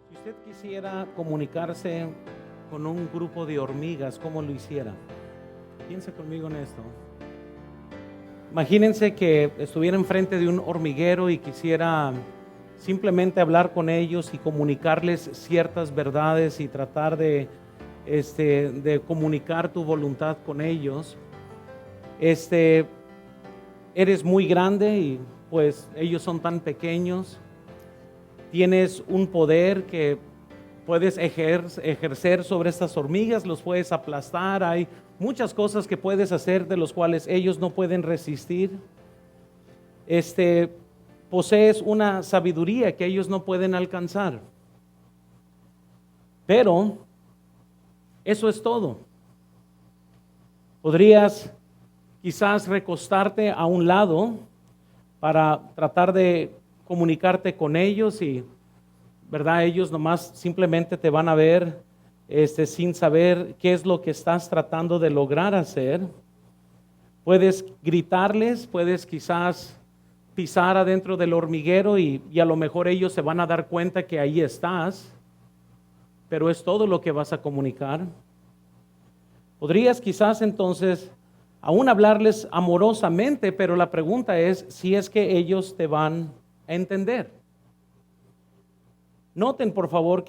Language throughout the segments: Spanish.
Si usted quisiera comunicarse con un grupo de hormigas, ¿cómo lo hiciera? Piense conmigo en esto. Imagínense que estuviera enfrente de un hormiguero y quisiera simplemente hablar con ellos y comunicarles ciertas verdades y tratar de comunicar tu voluntad con ellos. Eres muy grande y pues ellos son tan pequeños. Tienes un poder que puedes ejercer sobre estas hormigas, los puedes aplastar. Hay muchas cosas que puedes hacer de los cuales ellos no pueden resistir. Posees una sabiduría que ellos no pueden alcanzar. Pero eso es todo. Podrías quizás recostarte a un lado para tratar de comunicarte con ellos y, ¿verdad? Ellos nomás simplemente te van a ver sin saber qué es lo que estás tratando de lograr hacer. Puedes gritarles, puedes quizás pisar adentro del hormiguero y a lo mejor ellos se van a dar cuenta que ahí estás, pero es todo lo que vas a comunicar. Podrías quizás entonces aún hablarles amorosamente, pero la pregunta es si es que ellos te van a entender. Noten por favor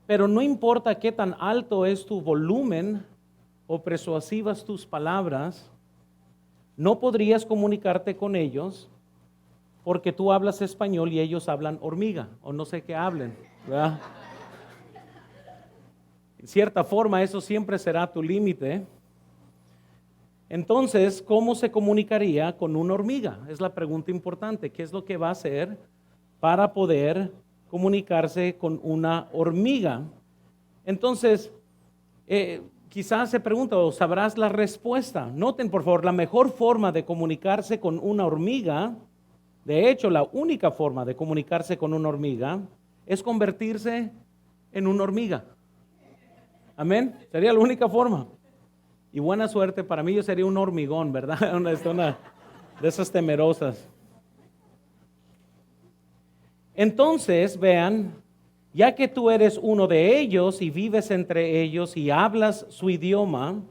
pero no importa qué tan alto es tu volumen o persuasivas tus palabras, no podrías comunicarte con ellos porque tú hablas español y ellos hablan hormiga o no sé qué hablen, ¿verdad? En cierta forma eso siempre será tu límite. Entonces, ¿cómo se comunicaría con una hormiga? Es la pregunta importante. ¿Qué es lo que va a hacer para poder comunicarse con una hormiga? Entonces, quizás se pregunta o sabrás la respuesta. Noten por favor, la mejor forma de comunicarse con una hormiga, de hecho la única forma de comunicarse con una hormiga, es convertirse en una hormiga. Amén. Sería la única forma. Y buena suerte, para mí yo sería un hormigón, ¿verdad? Una de esas temerosas. Entonces, vean, ya que tú eres uno de ellos y vives entre ellos y hablas su idioma,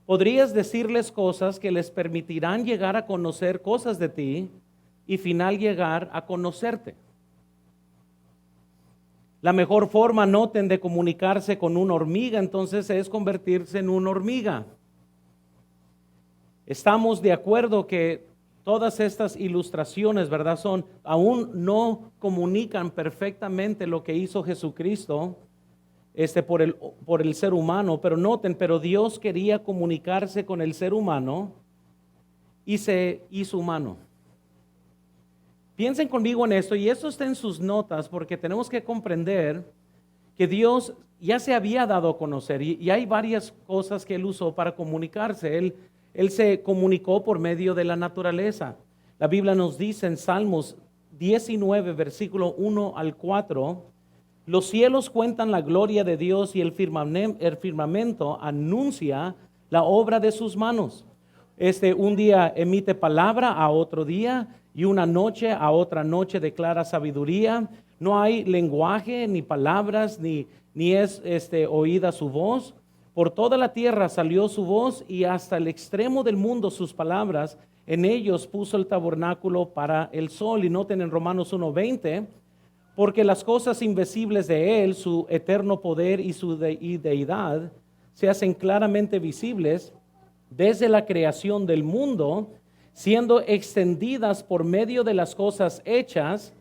podrías decirles cosas que les permitirán llegar a conocer cosas de ti y final llegar a conocerte. La mejor forma, noten, de comunicarse con una hormiga, entonces, es convertirse en una hormiga. Estamos de acuerdo que todas estas ilustraciones, ¿verdad? Aún no comunican perfectamente lo que hizo Jesucristo por el ser humano, pero noten, pero Dios quería comunicarse con el ser humano y se hizo humano. Piensen conmigo en esto, y esto está en sus notas, porque tenemos que comprender que Dios ya se había dado a conocer, y hay varias cosas que Él usó para comunicarse. Él se comunicó por medio de la naturaleza. La Biblia nos dice en Salmos 19, versículo 1 al 4, los cielos cuentan la gloria de Dios y el firmamento anuncia la obra de sus manos. Un día emite palabra a otro día y una noche a otra noche declara sabiduría. No hay lenguaje ni palabras ni es oída su voz. Por toda la tierra salió su voz y hasta el extremo del mundo sus palabras. En ellos puso el tabernáculo para el sol. Y noten en Romanos 1:20, porque las cosas invisibles de él, su eterno poder y su deidad, se hacen claramente visibles desde la creación del mundo, siendo extendidas por medio de las cosas hechas,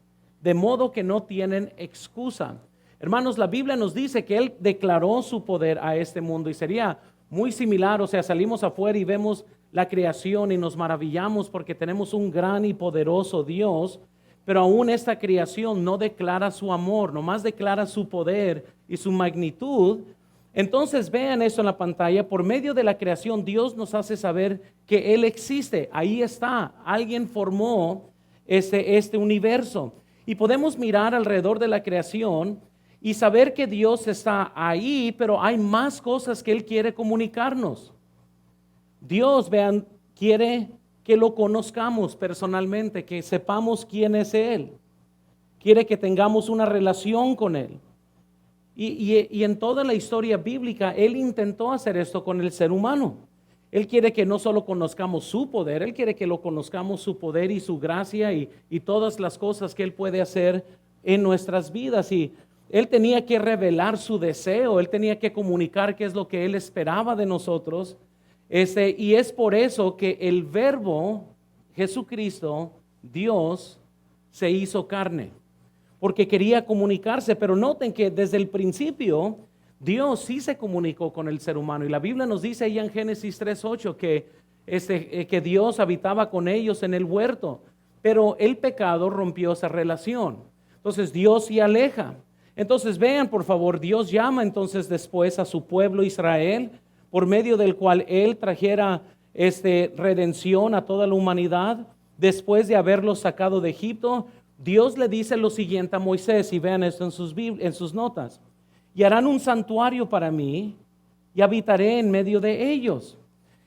de modo que no tienen excusa. Hermanos, la Biblia nos dice que Él declaró su poder a este mundo y sería muy similar, o sea, salimos afuera y vemos la creación y nos maravillamos porque tenemos un gran y poderoso Dios, pero aún esta creación no declara su amor, nomás declara su poder y su magnitud. Entonces vean eso en la pantalla, por medio de la creación Dios nos hace saber que Él existe, ahí está, alguien formó este universo y podemos mirar alrededor de la creación y saber que Dios está ahí, pero hay más cosas que Él quiere comunicarnos. Dios, vean, quiere que lo conozcamos personalmente, que sepamos quién es Él, quiere que tengamos una relación con Él. Y en toda la historia bíblica, Él intentó hacer esto con el ser humano. Él quiere que no solo conozcamos su poder, Él quiere que lo conozcamos su poder y su gracia y todas las cosas que Él puede hacer en nuestras vidas. Y Él tenía que revelar su deseo, Él tenía que comunicar qué es lo que Él esperaba de nosotros. Y es por eso que el Verbo, Jesucristo, Dios, se hizo carne, porque quería comunicarse. Pero noten que desde el principio Dios sí se comunicó con el ser humano, y la Biblia nos dice ahí en Génesis 3:8 que Dios habitaba con ellos en el huerto, pero el pecado rompió esa relación. Entonces Dios se aleja. Entonces vean por favor, Dios llama entonces después a su pueblo Israel, por medio del cual Él trajera redención a toda la humanidad. Después de haberlos sacado de Egipto, Dios le dice lo siguiente a Moisés, y vean esto en sus notas: y harán un santuario para mí, y habitaré en medio de ellos.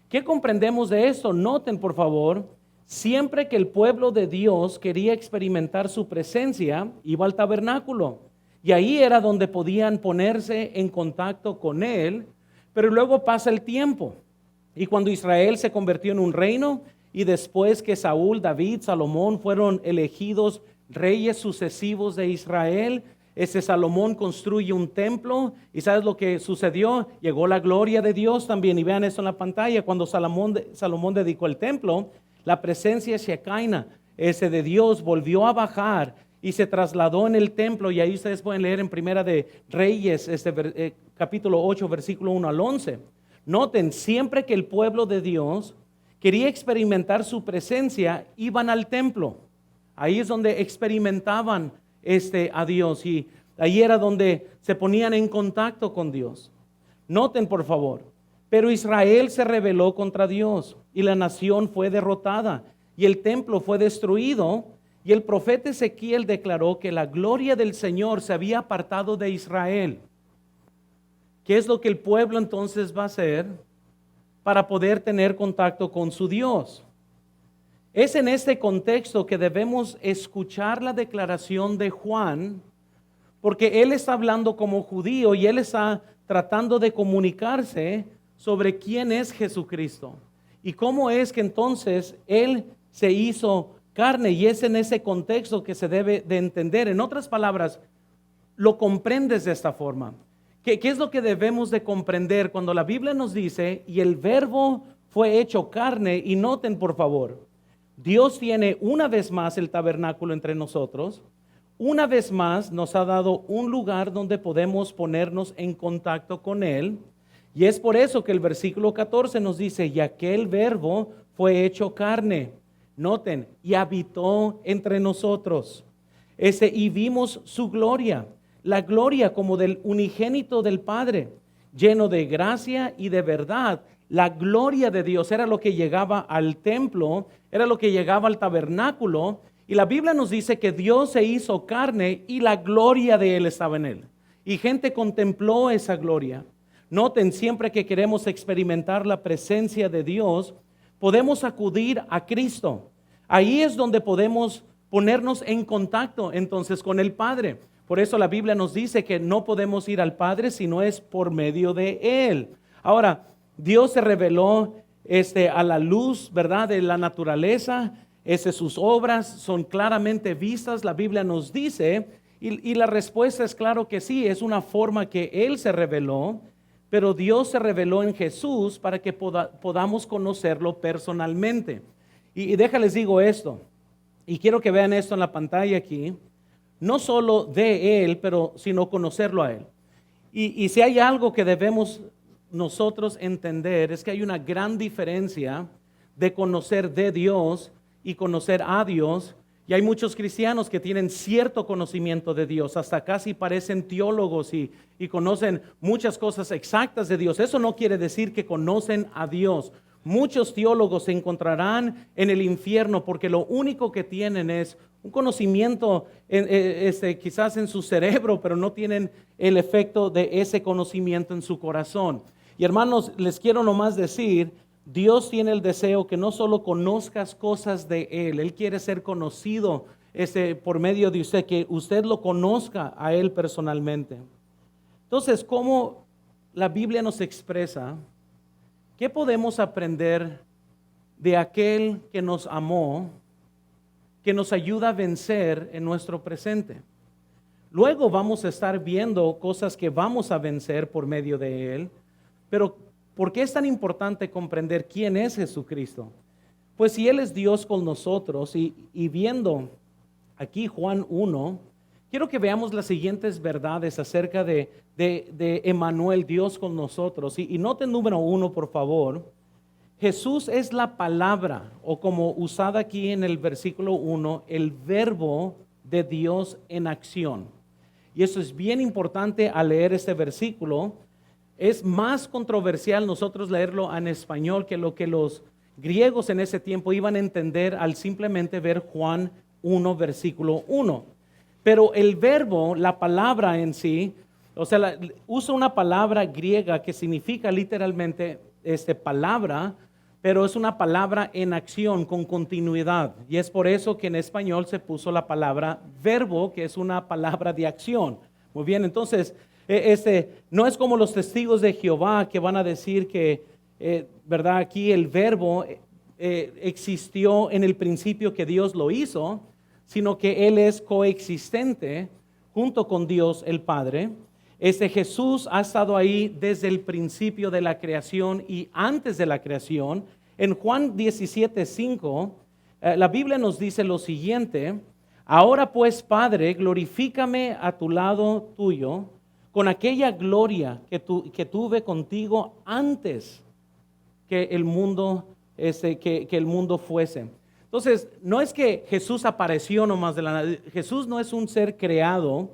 ¿Qué comprendemos de esto? Noten por favor, siempre que el pueblo de Dios quería experimentar su presencia, iba al tabernáculo, y ahí era donde podían ponerse en contacto con Él. Pero luego pasa el tiempo, y cuando Israel se convirtió en un reino, y después que Saúl, David, Salomón fueron elegidos reyes sucesivos de Israel, Salomón construye un templo, y ¿sabes lo que sucedió? Llegó la gloria de Dios también, y vean eso en la pantalla. Cuando Salomón dedicó el templo, la presencia shekinah, de Dios, volvió a bajar y se trasladó en el templo, y ahí ustedes pueden leer en Primera de Reyes, capítulo 8, versículo 1 al 11. Noten, siempre que el pueblo de Dios quería experimentar su presencia, iban al templo. Ahí es donde experimentaban a Dios, y ahí era donde se ponían en contacto con Dios. Noten por favor, pero Israel se rebeló contra Dios, y la nación fue derrotada, y el templo fue destruido. Y el profeta Ezequiel declaró que la gloria del Señor se había apartado de Israel. ¿Qué es lo que el pueblo entonces va a hacer para poder tener contacto con su Dios? Es en este contexto que debemos escuchar la declaración de Juan, porque él está hablando como judío y él está tratando de comunicarse sobre quién es Jesucristo y cómo es que entonces Él se hizo carne, y es en ese contexto que se debe de entender. En otras palabras, lo comprendes de esta forma. ¿Qué es lo que debemos de comprender cuando la Biblia nos dice, y el Verbo fue hecho carne? Y noten por favor, Dios tiene una vez más el tabernáculo entre nosotros. Una vez más nos ha dado un lugar donde podemos ponernos en contacto con Él. Y es por eso que el versículo 14 nos dice, y aquel Verbo fue hecho carne. Noten, y habitó entre nosotros. Y vimos su gloria, la gloria como del unigénito del Padre, lleno de gracia y de verdad. La gloria de Dios era lo que llegaba al templo, era lo que llegaba al tabernáculo. Y la Biblia nos dice que Dios se hizo carne y la gloria de Él estaba en Él. Y gente contempló esa gloria. Noten, siempre que queremos experimentar la presencia de Dios, podemos acudir a Cristo. Ahí es donde podemos ponernos en contacto entonces con el Padre. Por eso la Biblia nos dice que no podemos ir al Padre si no es por medio de Él. Ahora, Dios se reveló a la luz, ¿verdad?, de la naturaleza. Sus obras son claramente vistas, la Biblia nos dice, y la respuesta es claro que sí, es una forma que Él se reveló. Pero Dios se reveló en Jesús para que podamos conocerlo personalmente. Y déjales digo esto, y quiero que vean esto en la pantalla aquí, no solo de Él, pero sino conocerlo a Él. Y si hay algo que debemos nosotros entender, es que hay una gran diferencia de conocer de Dios y conocer a Dios. Y hay muchos cristianos que tienen cierto conocimiento de Dios, hasta casi parecen teólogos y conocen muchas cosas exactas de Dios. Eso no quiere decir que conocen a Dios. Muchos teólogos se encontrarán en el infierno porque lo único que tienen es un conocimiento quizás en su cerebro, pero no tienen el efecto de ese conocimiento en su corazón. Y hermanos, les quiero nomás decir, Dios tiene el deseo que no solo conozcas cosas de Él, Él quiere ser conocido por medio de usted, que usted lo conozca a Él personalmente. Entonces, ¿cómo la Biblia nos expresa? ¿Qué podemos aprender de aquel que nos amó, que nos ayuda a vencer en nuestro presente? Luego vamos a estar viendo cosas que vamos a vencer por medio de Él, pero ¿por qué es tan importante comprender quién es Jesucristo? Pues si Él es Dios con nosotros y viendo aquí Juan 1, quiero que veamos las siguientes verdades acerca de Emmanuel, Dios con nosotros. Y noten número 1, por favor. Jesús es la palabra, o como usada aquí en el versículo 1, el verbo de Dios en acción. Y eso es bien importante al leer este versículo. Es más controversial nosotros leerlo en español que lo que los griegos en ese tiempo iban a entender al simplemente ver Juan 1, versículo 1. Pero el verbo, la palabra en sí, o sea, usa una palabra griega que significa literalmente palabra, pero es una palabra en acción, con continuidad. Y es por eso que en español se puso la palabra verbo, que es una palabra de acción. Muy bien, entonces, no es como los testigos de Jehová que van a decir que, ¿verdad? Aquí el verbo existió en el principio que Dios lo hizo, sino que Él es coexistente junto con Dios el Padre. Jesús ha estado ahí desde el principio de la creación y antes de la creación. En Juan 17:5, la Biblia nos dice lo siguiente: ahora pues, Padre, glorifícame a tu lado tuyo con aquella gloria que tuve contigo antes que el mundo, que el mundo fuese. Entonces, no es que Jesús apareció nomás de la nada. Jesús no es un ser creado.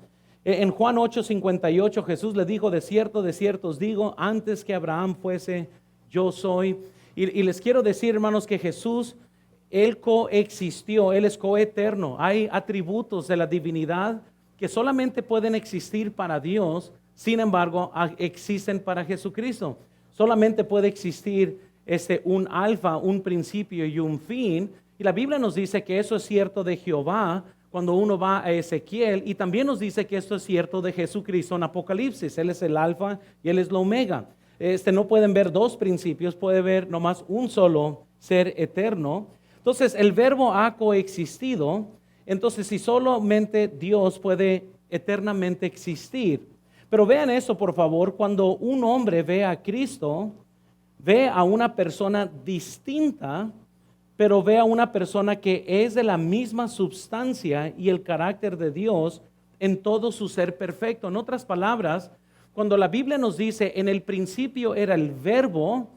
En Juan 8:58 Jesús le dijo: de cierto os digo, antes que Abraham fuese, yo soy. Y les quiero decir, hermanos, que Jesús, Él coexistió, Él es coeterno. Hay atributos de la divinidad que solamente pueden existir para Dios, sin embargo, existen para Jesucristo. Solamente puede existir un alfa, un principio y un fin. Y la Biblia nos dice que eso es cierto de Jehová cuando uno va a Ezequiel, y también nos dice que esto es cierto de Jesucristo en Apocalipsis. Él es el alfa y Él es la omega. No pueden ver dos principios, puede ver nomás un solo ser eterno. Entonces el verbo ha coexistido. Entonces si solamente Dios puede eternamente existir. Pero vean eso, por favor: cuando un hombre ve a Cristo, ve a una persona distinta, pero ve a una persona que es de la misma substancia y el carácter de Dios en todo su ser perfecto. En otras palabras, cuando la Biblia nos dice en el principio era el verbo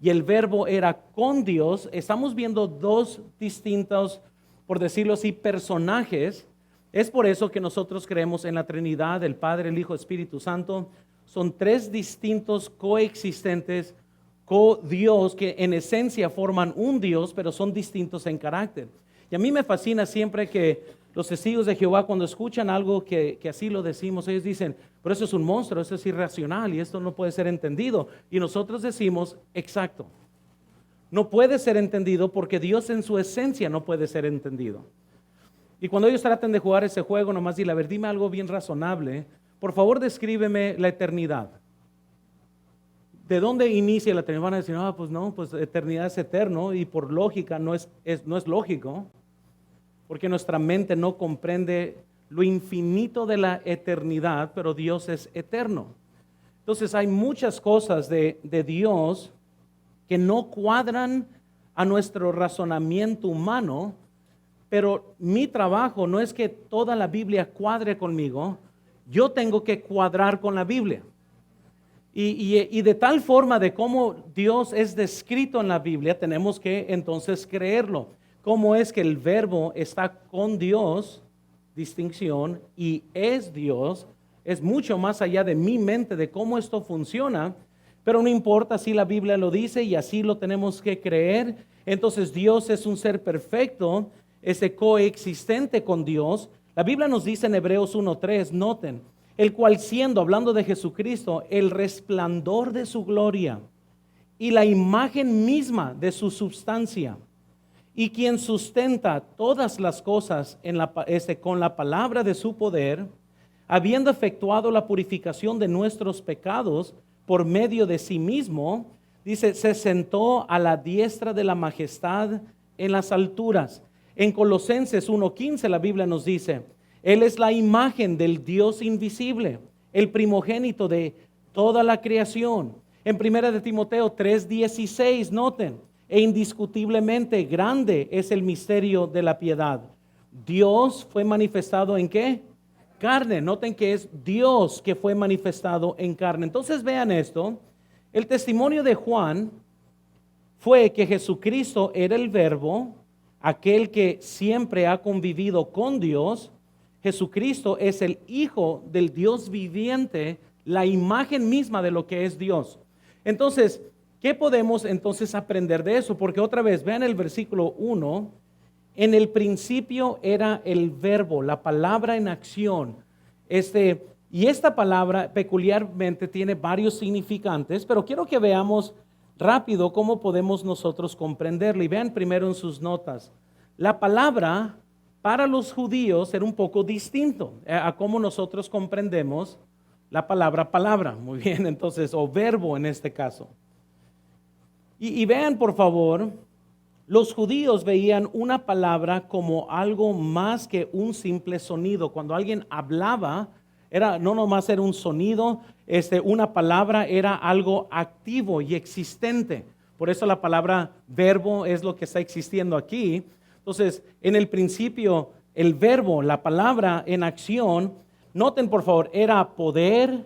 y el verbo era con Dios, estamos viendo dos distintos, por decirlo así, personajes. Es por eso que nosotros creemos en la Trinidad, el Padre, el Hijo, Espíritu Santo. Son tres distintos coexistentes Dios que en esencia forman un Dios, pero son distintos en carácter. Y a mí me fascina siempre que los testigos de Jehová, cuando escuchan algo que así lo decimos, ellos dicen: pero eso es un monstruo, eso es irracional y esto no puede ser entendido. Y nosotros decimos: exacto, no puede ser entendido porque Dios en su esencia no puede ser entendido. Y cuando ellos traten de jugar ese juego, nomás dile: a ver, dime algo bien razonable, por favor descríbeme la eternidad. ¿De dónde inicia la eternidad? Van a decir: pues no, pues eternidad es eterno, y por lógica no es lógico, porque nuestra mente no comprende lo infinito de la eternidad, pero Dios es eterno. Entonces hay muchas cosas de Dios que no cuadran a nuestro razonamiento humano, pero mi trabajo no es que toda la Biblia cuadre conmigo, yo tengo que cuadrar con la Biblia. Y de tal forma de cómo Dios es descrito en la Biblia, tenemos que entonces creerlo. Cómo es que el verbo está con Dios, distinción, y es Dios, es mucho más allá de mi mente de cómo esto funciona, pero no importa si la Biblia lo dice y así lo tenemos que creer. Entonces Dios es un ser perfecto, coexistente con Dios. La Biblia nos dice en Hebreos 1:3, noten: el cual siendo, hablando de Jesucristo, el resplandor de su gloria y la imagen misma de su substancia, y quien sustenta todas las cosas con la palabra de su poder, habiendo efectuado la purificación de nuestros pecados por medio de sí mismo, dice, se sentó a la diestra de la majestad en las alturas. En Colosenses 1:15 la Biblia nos dice, Él es la imagen del Dios invisible, el primogénito de toda la creación. En 1 de Timoteo 3:16, noten, e indiscutiblemente grande es el misterio de la piedad. Dios fue manifestado ¿en qué? Carne. Noten que es Dios que fue manifestado en carne. Entonces vean esto, el testimonio de Juan fue que Jesucristo era el Verbo, aquel que siempre ha convivido con Dios. Jesucristo es el Hijo del Dios viviente, la imagen misma de lo que es Dios. Entonces, ¿qué podemos entonces aprender de eso? Porque otra vez, vean el versículo 1, en el principio era el verbo, la palabra en acción. Y esta palabra peculiarmente tiene varios significantes, pero quiero que veamos rápido cómo podemos nosotros comprenderlo. Y vean primero en sus notas, la palabra para los judíos era un poco distinto a cómo nosotros comprendemos la palabra. Muy bien, entonces, o verbo en este caso. Y vean por favor, los judíos veían una palabra como algo más que un simple sonido. Cuando alguien hablaba, no nomás era un sonido, una palabra era algo activo y existente. Por eso la palabra verbo es lo que está existiendo aquí. Entonces, en el principio, el verbo, la palabra en acción, noten por favor, era poder,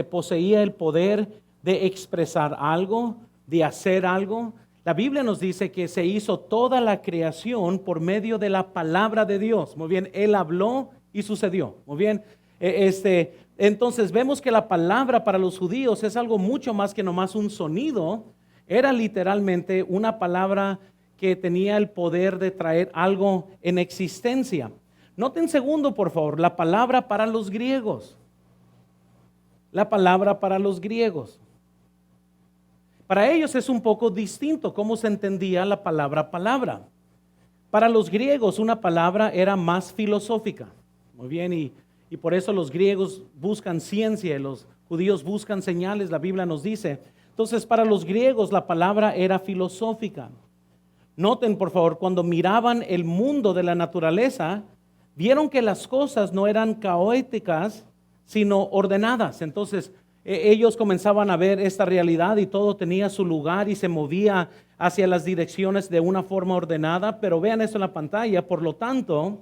poseía el poder de expresar algo, de hacer algo. La Biblia nos dice que se hizo toda la creación por medio de la palabra de Dios. Muy bien, Él habló y sucedió. Muy bien, entonces vemos que la palabra para los judíos es algo mucho más que nomás un sonido. Era literalmente una palabra que tenía el poder de traer algo en existencia. Noten segundo, por favor, la palabra para los griegos. La palabra para los griegos. Para ellos es un poco distinto cómo se entendía la palabra. Para los griegos una palabra era más filosófica. Muy bien, y por eso los griegos buscan ciencia, los judíos buscan señales, la Biblia nos dice. Entonces para los griegos la palabra era filosófica. Noten por favor, cuando miraban el mundo de la naturaleza, vieron que las cosas no eran caóticas, sino ordenadas. Entonces ellos comenzaban a ver esta realidad y todo tenía su lugar y se movía hacia las direcciones de una forma ordenada. Pero vean esto en la pantalla. Por lo tanto,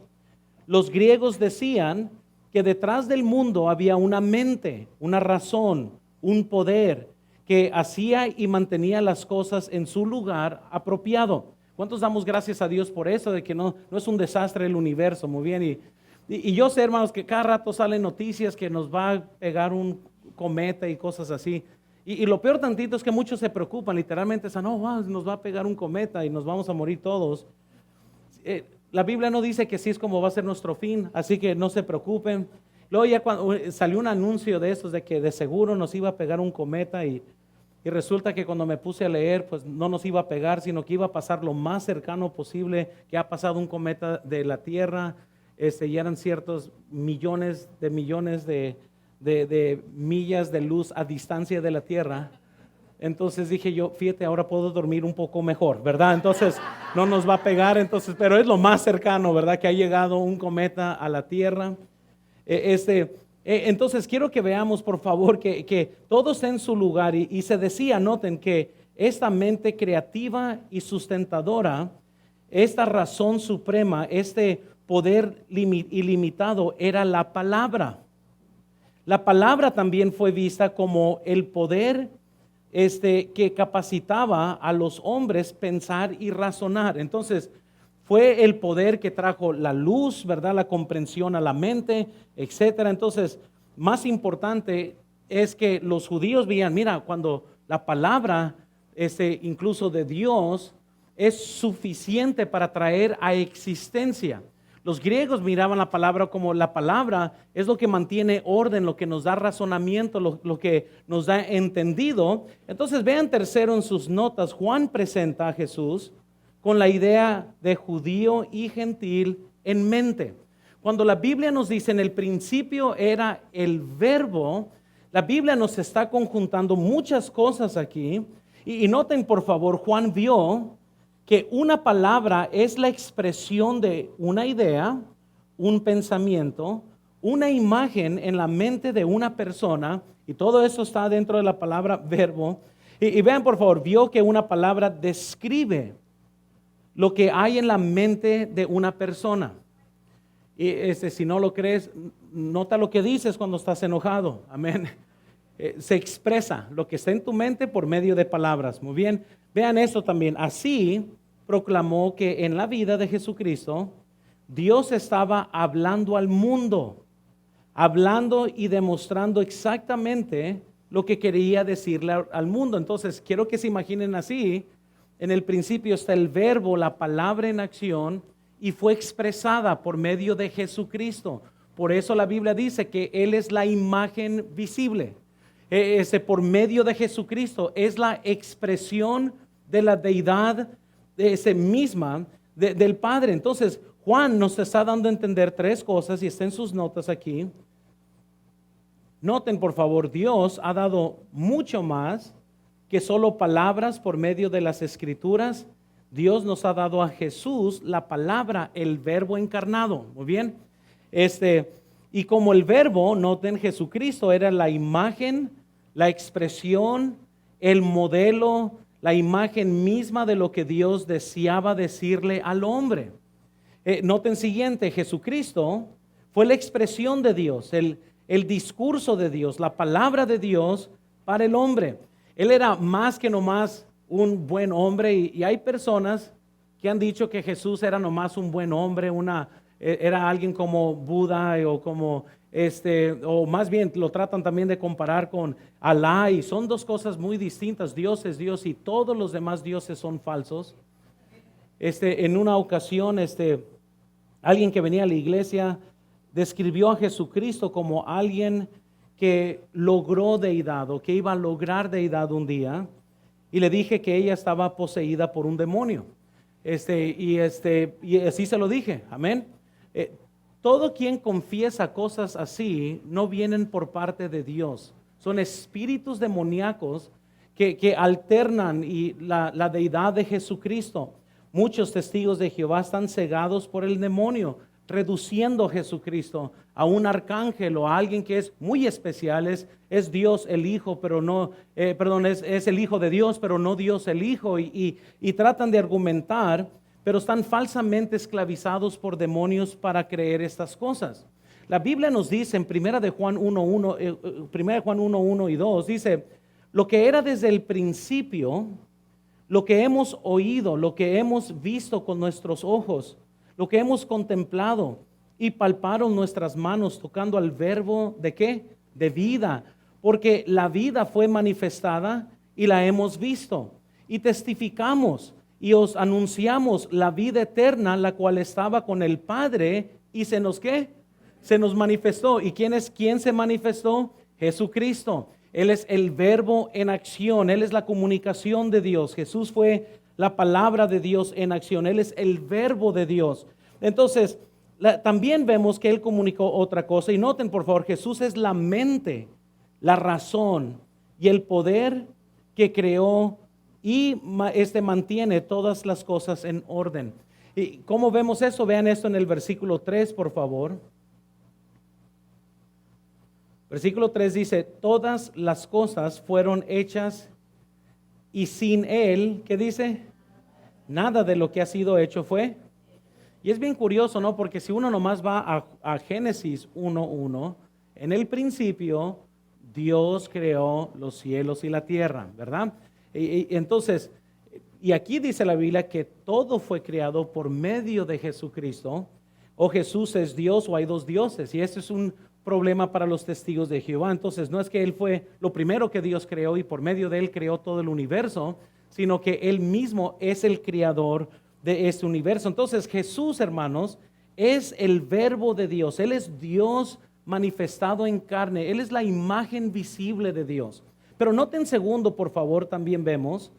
los griegos decían que detrás del mundo había una mente, una razón, un poder que hacía y mantenía las cosas en su lugar apropiado. ¿Cuántos damos gracias a Dios por eso? De que no es un desastre el universo. Muy bien. Y yo sé, hermanos, que cada rato salen noticias que nos va a pegar un cometa y cosas así. Y lo peor tantito es que muchos se preocupan, literalmente dicen, nos va a pegar un cometa y nos vamos a morir todos. La Biblia no dice que sí es como va a ser nuestro fin, así que no se preocupen. Luego ya cuando salió un anuncio de estos de que de seguro nos iba a pegar un cometa y resulta que cuando me puse a leer, pues no nos iba a pegar, sino que iba a pasar lo más cercano posible que ha pasado un cometa de la Tierra. Y eran ciertos millones de millas de luz a distancia de la Tierra. Entonces dije yo, fíjate, ahora puedo dormir un poco mejor, ¿verdad? Entonces no nos va a pegar, pero es lo más cercano, ¿verdad? Que ha llegado un cometa a la Tierra. Entonces quiero que veamos, por favor, que todo está en su lugar y se decía, noten que esta mente creativa y sustentadora, esta razón suprema, este poder ilimitado era la palabra. La palabra también fue vista como el poder que capacitaba a los hombres pensar y razonar. Entonces, fue el poder que trajo la luz, ¿verdad? La comprensión a la mente, etcétera. Entonces, más importante es que los judíos veían, mira, cuando la palabra, incluso de Dios, es suficiente para traer a existencia. Los griegos miraban la palabra como la palabra es lo que mantiene orden, lo que nos da razonamiento, lo que nos da entendido. Entonces vean tercero en sus notas, Juan presenta a Jesús con la idea de judío y gentil en mente. Cuando la Biblia nos dice en el principio era el verbo, la Biblia nos está conjuntando muchas cosas aquí. Y noten por favor, Juan vio que una palabra es la expresión de una idea, un pensamiento, una imagen en la mente de una persona, y todo eso está dentro de la palabra verbo. Y vean por favor, vio que una palabra describe lo que hay en la mente de una persona. Y si no lo crees, nota lo que dices cuando estás enojado. Amén. Se expresa lo que está en tu mente por medio de palabras. Muy bien. Vean esto también. Así proclamó que en la vida de Jesucristo, Dios estaba hablando al mundo, hablando y demostrando exactamente lo que quería decirle al mundo. Entonces, quiero que se imaginen así. En el principio está el verbo, la palabra en acción, y fue expresada por medio de Jesucristo. Por eso la Biblia dice que Él es la imagen visible. Por medio de Jesucristo es la expresión de la deidad misma del Padre. Entonces, Juan nos está dando a entender tres cosas y está en sus notas aquí. Noten por favor, Dios ha dado mucho más que solo palabras por medio de las Escrituras. Dios nos ha dado a Jesús la palabra, el verbo encarnado. Muy bien. Y como el verbo, noten, Jesucristo era la imagen, la expresión, el modelo, la imagen misma de lo que Dios deseaba decirle al hombre. Noten siguiente, Jesucristo fue la expresión de Dios, el discurso de Dios, la palabra de Dios para el hombre. Él era más que nomás un buen hombre, y hay personas que han dicho que Jesús era nomás un buen hombre, era alguien como Buda o como o más bien lo tratan también de comparar con Alá, y son dos cosas muy distintas. Dios es Dios y todos los demás dioses son falsos. En una ocasión, alguien que venía a la iglesia describió a Jesucristo como alguien que logró deidad o que iba a lograr deidad un día. Y le dije que ella estaba poseída por un demonio. Y así se lo dije. Amén. Todo quien confiesa cosas así no vienen por parte de Dios. Son espíritus demoníacos que alternan la deidad de Jesucristo. Muchos testigos de Jehová están cegados por el demonio, reduciendo a Jesucristo a un arcángel o a alguien que es muy especial, es Dios el Hijo, pero no, es el Hijo de Dios, pero no Dios el Hijo, y tratan de argumentar, pero están falsamente esclavizados por demonios para creer estas cosas. La Biblia nos dice en 1 de Juan 1:1 y 2, dice, lo que era desde el principio, lo que hemos oído, lo que hemos visto con nuestros ojos, lo que hemos contemplado y palparon nuestras manos tocando al verbo ¿de qué? De vida, porque la vida fue manifestada y la hemos visto y testificamos y os anunciamos la vida eterna, la cual estaba con el Padre y se nos ¿qué? Se nos manifestó. ¿Y quién se manifestó? Jesucristo. Él es el verbo en acción, Él es la comunicación de Dios. Jesús fue la palabra de Dios en acción, Él es el verbo de Dios. Entonces, también vemos que Él comunicó otra cosa. Y noten por favor, Jesús es la mente, la razón y el poder que creó y mantiene todas las cosas en orden. ¿Y cómo vemos eso? Vean esto en el versículo 3, por favor. Versículo 3 dice, todas las cosas fueron hechas y sin Él, ¿qué dice? Nada de lo que ha sido hecho fue. Y es bien curioso, ¿no? Porque si uno nomás va a Génesis 1:1, en el principio Dios creó los cielos y la tierra, ¿verdad? Entonces, y aquí dice la Biblia que todo fue creado por medio de Jesucristo. O Jesús es Dios o hay dos dioses, y ese es un problema para los testigos de Jehová. Entonces no es que Él fue lo primero que Dios creó y por medio de Él creó todo el universo, sino que Él mismo es el creador de este universo. Entonces Jesús, hermanos, es el verbo de Dios. Él es Dios manifestado en carne. Él es la imagen visible de Dios. Pero noten segundo, por favor, también vemos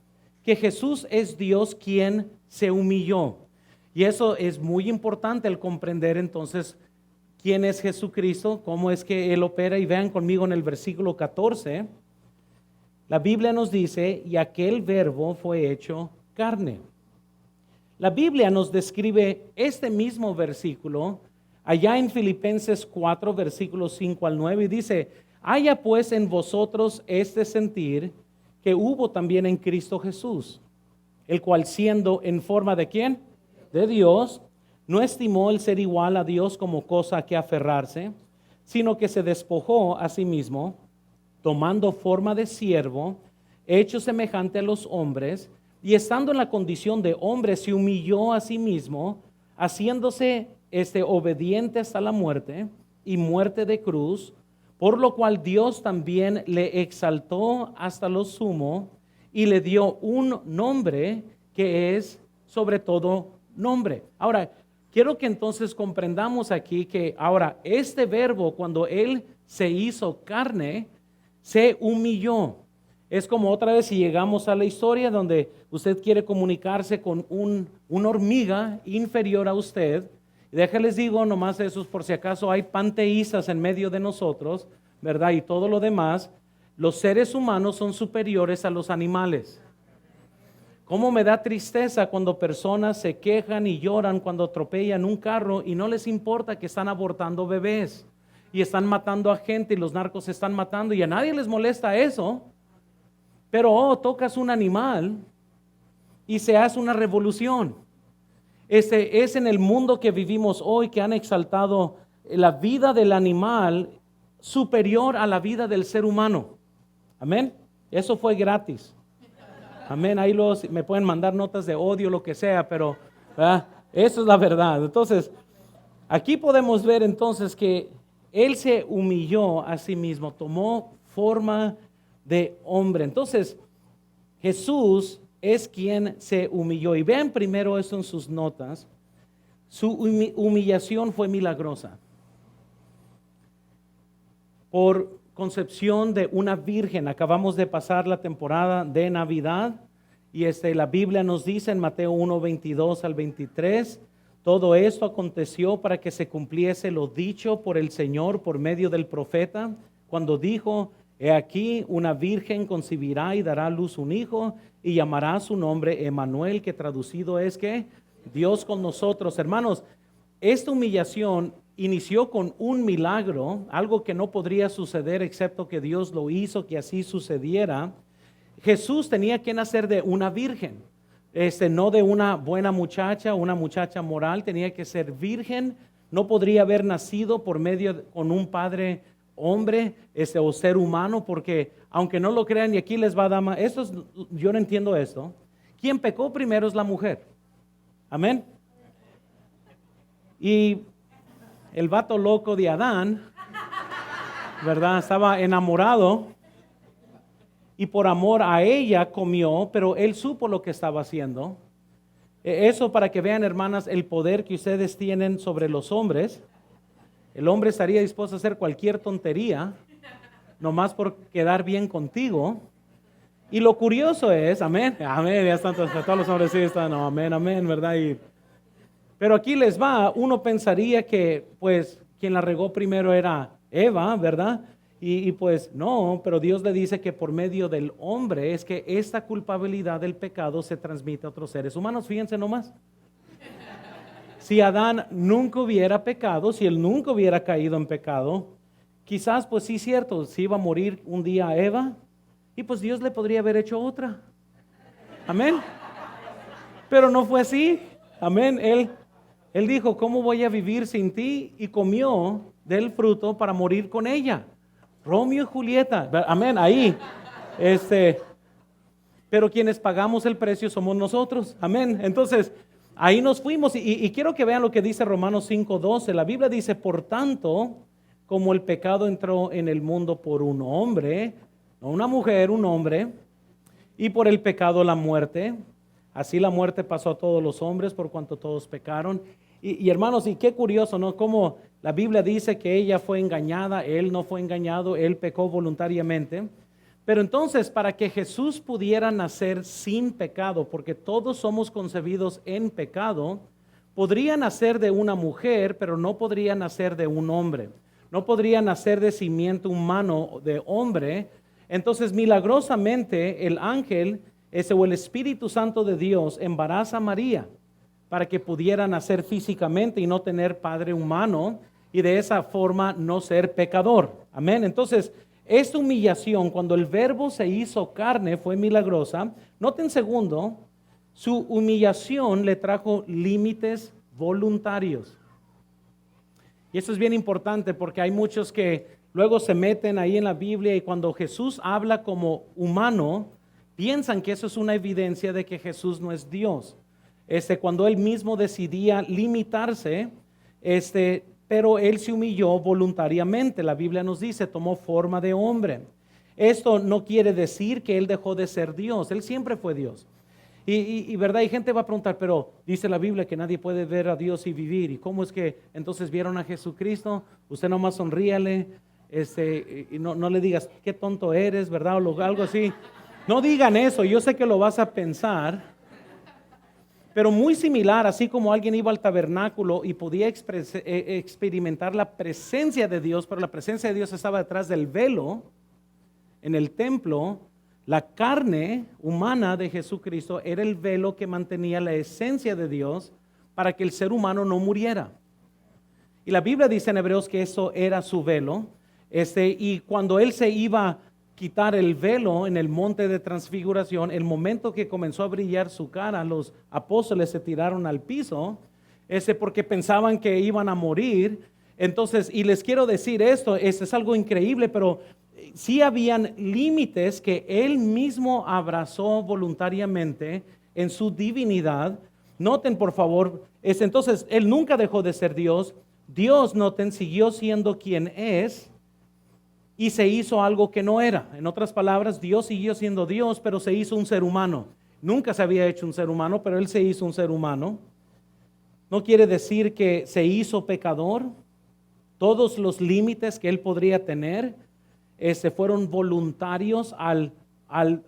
que Jesús es Dios quien se humilló. Y eso es muy importante el comprender entonces quién es Jesucristo, cómo es que Él opera. Y vean conmigo en el versículo 14, la Biblia nos dice, y aquel verbo fue hecho carne. La Biblia nos describe este mismo versículo allá en Filipenses 4, versículos 5 al 9, y dice, haya pues en vosotros este sentir que hubo también en Cristo Jesús, el cual siendo en forma de ¿quién? De Dios, no estimó el ser igual a Dios como cosa a que aferrarse, sino que se despojó a sí mismo, tomando forma de siervo, hecho semejante a los hombres, y estando en la condición de hombre, se humilló a sí mismo, haciéndose obediente hasta la muerte, y muerte de cruz, por lo cual Dios también le exaltó hasta lo sumo, y le dio un nombre que es sobre todo nombre. Ahora, quiero que entonces comprendamos aquí que ahora este verbo, cuando Él se hizo carne, se humilló. Es como otra vez si llegamos a la historia donde usted quiere comunicarse con una hormiga inferior a usted. Y déjales digo nomás eso por si acaso hay panteístas en medio de nosotros, ¿verdad? Y todo lo demás, los seres humanos son superiores a los animales. ¿Cómo me da tristeza cuando personas se quejan y lloran cuando atropellan un carro y no les importa que están abortando bebés y están matando a gente y los narcos se están matando y a nadie les molesta eso? Pero tocas un animal y se hace una revolución. Es en el mundo que vivimos hoy que han exaltado la vida del animal superior a la vida del ser humano. Amén. Eso fue gratis. Amén. Ahí me pueden mandar notas de odio, lo que sea, pero ¿verdad? Eso es la verdad. Entonces, aquí podemos ver entonces que Él se humilló a sí mismo, tomó forma de hombre. Entonces, Jesús es quien se humilló. Y vean primero eso en sus notas. Su humillación fue milagrosa. Por concepción de una virgen. Acabamos de pasar la temporada de Navidad y la Biblia nos dice en Mateo 1, 22 al 23, todo esto aconteció para que se cumpliese lo dicho por el Señor por medio del profeta, cuando dijo, he aquí una virgen concebirá y dará a luz un hijo y llamará su nombre Emmanuel, que traducido es que Dios con nosotros. Hermanos, esta humillación inició con un milagro, algo que no podría suceder excepto que Dios lo hizo, que así sucediera. Jesús tenía que nacer de una virgen, no de una buena muchacha, una muchacha moral, tenía que ser virgen, no podría haber nacido por medio con un padre hombre o ser humano, porque aunque no lo crean, y aquí les va a dar, yo no entiendo esto, quien pecó primero es la mujer, amén. Y el vato loco de Adán, ¿verdad? Estaba enamorado y por amor a ella comió, pero él supo lo que estaba haciendo. Eso para que vean, hermanas, el poder que ustedes tienen sobre los hombres. El hombre estaría dispuesto a hacer cualquier tontería, nomás por quedar bien contigo. Y lo curioso es, amén, amén, ya están todos los hombres, sí están, no, amén, amén, ¿verdad? Pero aquí les va, uno pensaría que pues quien la regó primero era Eva, ¿verdad? Y pues no, pero Dios le dice que por medio del hombre es que esta culpabilidad del pecado se transmite a otros seres humanos. Fíjense nomás. Si Adán nunca hubiera pecado, si él nunca hubiera caído en pecado, quizás pues sí cierto, si iba a morir un día Eva, y pues Dios le podría haber hecho otra. Amén. Pero no fue así. Amén. Él dijo, ¿cómo voy a vivir sin ti? Y comió del fruto para morir con ella. Romeo y Julieta. Amén. Ahí. Pero quienes pagamos el precio somos nosotros. Amén. Entonces, ahí nos fuimos. Y quiero que vean lo que dice Romanos 5:12. La Biblia dice, por tanto, como el pecado entró en el mundo por un hombre, no una mujer, un hombre, y por el pecado la muerte, así la muerte pasó a todos los hombres por cuanto todos pecaron. Y hermanos, y qué curioso, ¿no? Como la Biblia dice que ella fue engañada, él no fue engañado, él pecó voluntariamente. Pero entonces, para que Jesús pudiera nacer sin pecado, porque todos somos concebidos en pecado, podría nacer de una mujer, pero no podría nacer de un hombre. No podría nacer de simiente humano de hombre. Entonces, milagrosamente, el ángel o el Espíritu Santo de Dios embaraza a María para que pudiera nacer físicamente y no tener padre humano y de esa forma no ser pecador. Amén. Entonces, esta humillación, cuando el Verbo se hizo carne, fue milagrosa. Noten segundo, su humillación le trajo límites voluntarios. Y eso es bien importante porque hay muchos que luego se meten ahí en la Biblia y cuando Jesús habla como humano, piensan que eso es una evidencia de que Jesús no es Dios. Cuando él mismo decidía limitarse, pero él se humilló voluntariamente. La Biblia nos dice, tomó forma de hombre. Esto no quiere decir que él dejó de ser Dios, él siempre fue Dios. Y verdad, y gente va a preguntar, pero dice la Biblia que nadie puede ver a Dios y vivir. ¿Y cómo es que entonces vieron a Jesucristo? Usted nomás sonríale, y no le digas, qué tonto eres, ¿verdad? O algo así. No digan eso, yo sé que lo vas a pensar. Pero muy similar, así como alguien iba al tabernáculo y podía experimentar la presencia de Dios, pero la presencia de Dios estaba detrás del velo en el templo. La carne humana de Jesucristo era el velo que mantenía la esencia de Dios para que el ser humano no muriera. Y la Biblia dice en Hebreos que eso era su velo. Y cuando él se iba a quitar el velo en el monte de transfiguración, el momento que comenzó a brillar su cara, los apóstoles se tiraron al piso, porque pensaban que iban a morir. Entonces, y les quiero decir esto, es algo increíble, pero sí habían límites que él mismo abrazó voluntariamente en su divinidad. Noten por favor, entonces él nunca dejó de ser Dios. Dios, noten, siguió siendo quien es y se hizo algo que no era. En otras palabras, Dios siguió siendo Dios, pero se hizo un ser humano. Nunca se había hecho un ser humano, pero él se hizo un ser humano. No quiere decir que se hizo pecador. Todos los límites que él podría tener fueron voluntarios al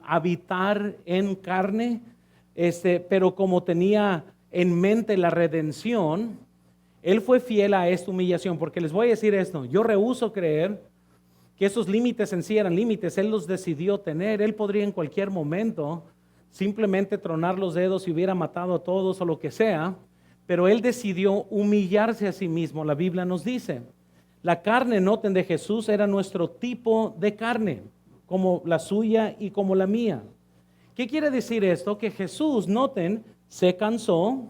habitar en carne, pero como tenía en mente la redención, él fue fiel a esta humillación, porque les voy a decir esto, yo rehúso creer que esos límites en sí eran límites, él los decidió tener. Él podría en cualquier momento simplemente tronar los dedos y hubiera matado a todos o lo que sea, pero él decidió humillarse a sí mismo. La Biblia nos dice, la carne, noten, de Jesús era nuestro tipo de carne, como la suya y como la mía. ¿Qué quiere decir esto? Que Jesús, noten, se cansó,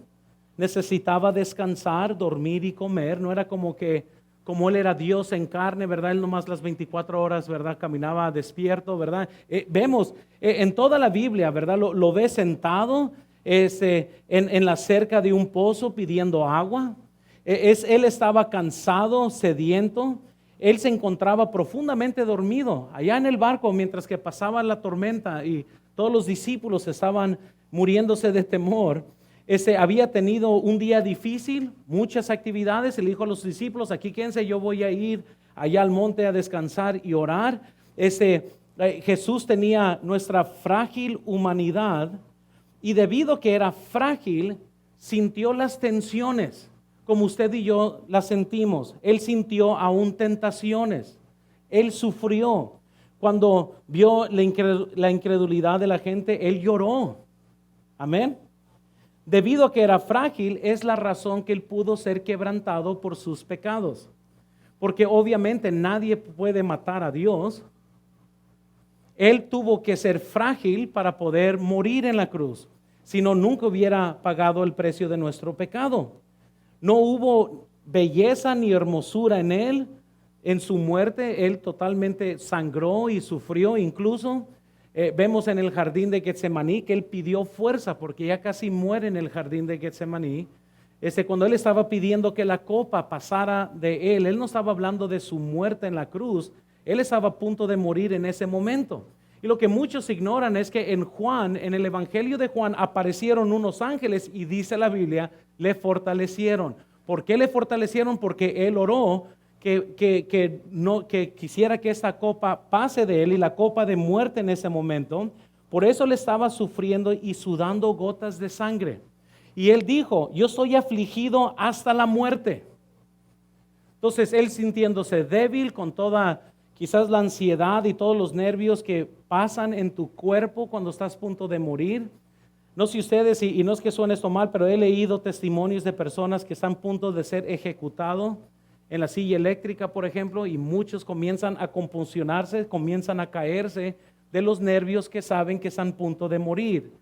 necesitaba descansar, dormir y comer. No era como él era Dios en carne, ¿verdad? Él nomás las 24 horas, ¿verdad? Caminaba despierto, ¿verdad? Vemos en toda la Biblia, ¿verdad? Lo ve sentado en la cerca de un pozo pidiendo agua. Él estaba cansado, sediento. Él se encontraba profundamente dormido allá en el barco mientras que pasaba la tormenta y todos los discípulos estaban muriéndose de temor. Había tenido un día difícil, muchas actividades. Él dijo a los discípulos, aquí quédense, yo voy a ir allá al monte a descansar y orar. Jesús tenía nuestra frágil humanidad y debido a que era frágil, sintió las tensiones como usted y yo las sentimos. Él sintió aún tentaciones. Él sufrió. Cuando vio la incredulidad de la gente, él lloró. Amén. Debido a que era frágil, es la razón que él pudo ser quebrantado por sus pecados. Porque obviamente nadie puede matar a Dios. Él tuvo que ser frágil para poder morir en la cruz. Si no, nunca hubiera pagado el precio de nuestro pecado. No hubo belleza ni hermosura en él. En su muerte, él totalmente sangró y sufrió incluso. Vemos en el jardín de Getsemaní que él pidió fuerza porque ya casi muere en el jardín de Getsemaní. Cuando él estaba pidiendo que la copa pasara de él no estaba hablando de su muerte en la cruz, él estaba a punto de morir en ese momento. Y lo que muchos ignoran es que en el Evangelio de Juan, aparecieron unos ángeles y dice la Biblia, le fortalecieron. ¿Por qué le fortalecieron? Porque él oró que quisiera que esta copa pase de él y la copa de muerte en ese momento. Por eso le estaba sufriendo y sudando gotas de sangre. Y él dijo, yo soy afligido hasta la muerte. Entonces él sintiéndose débil con toda quizás la ansiedad y todos los nervios que pasan en tu cuerpo cuando estás a punto de morir. No sé ustedes, y no es que suene esto mal, pero he leído testimonios de personas que están a punto de ser ejecutados en la silla eléctrica, por ejemplo, y muchos comienzan a convulsionarse, comienzan a caerse de los nervios que saben que están a punto de morir.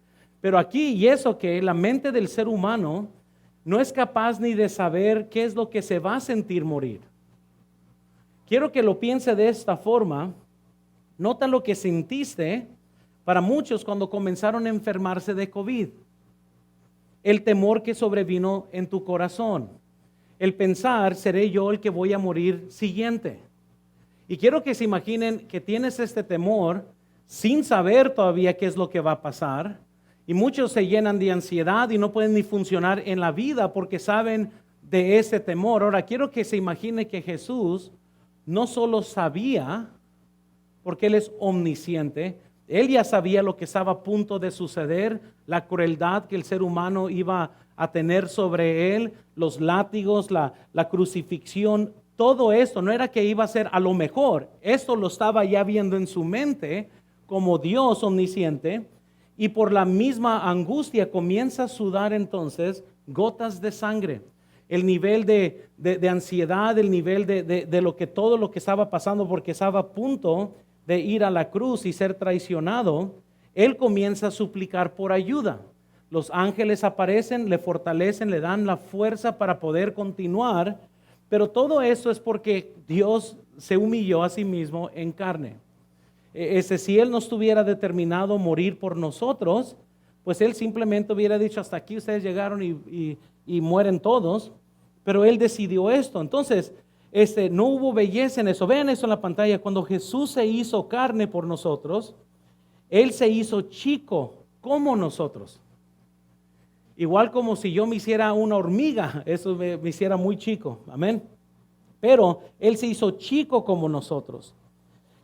Pero aquí, y eso que la mente del ser humano no es capaz ni de saber qué es lo que se va a sentir morir. Quiero que lo piense de esta forma. Nota lo que sentiste para muchos cuando comenzaron a enfermarse de COVID. El temor que sobrevino en tu corazón. El pensar, ¿seré yo el que voy a morir siguiente? Y quiero que se imaginen que tienes este temor sin saber todavía qué es lo que va a pasar. Y muchos se llenan de ansiedad y no pueden ni funcionar en la vida porque saben de ese temor. Ahora, quiero que se imagine que Jesús no solo sabía, porque Él es omnisciente, Él ya sabía lo que estaba a punto de suceder, la crueldad que el ser humano iba a tener sobre Él, los látigos, la crucifixión, todo esto no era que iba a ser a lo mejor, esto lo estaba ya viendo en su mente como Dios omnisciente, y por la misma angustia comienza a sudar entonces gotas de sangre. El nivel de ansiedad, el nivel de lo que todo lo que estaba pasando porque estaba a punto de ir a la cruz y ser traicionado, él comienza a suplicar por ayuda. Los ángeles aparecen, le fortalecen, le dan la fuerza para poder continuar, pero todo eso es porque Dios se humilló a sí mismo en carne. Si Él no estuviera determinado a morir por nosotros, pues Él simplemente hubiera dicho, hasta aquí ustedes llegaron y mueren todos, pero Él decidió esto. Entonces, no hubo belleza en eso. Vean eso en la pantalla. Cuando Jesús se hizo carne por nosotros, Él se hizo chico como nosotros. Igual como si yo me hiciera una hormiga, eso me hiciera muy chico. Amén. Pero Él se hizo chico como nosotros.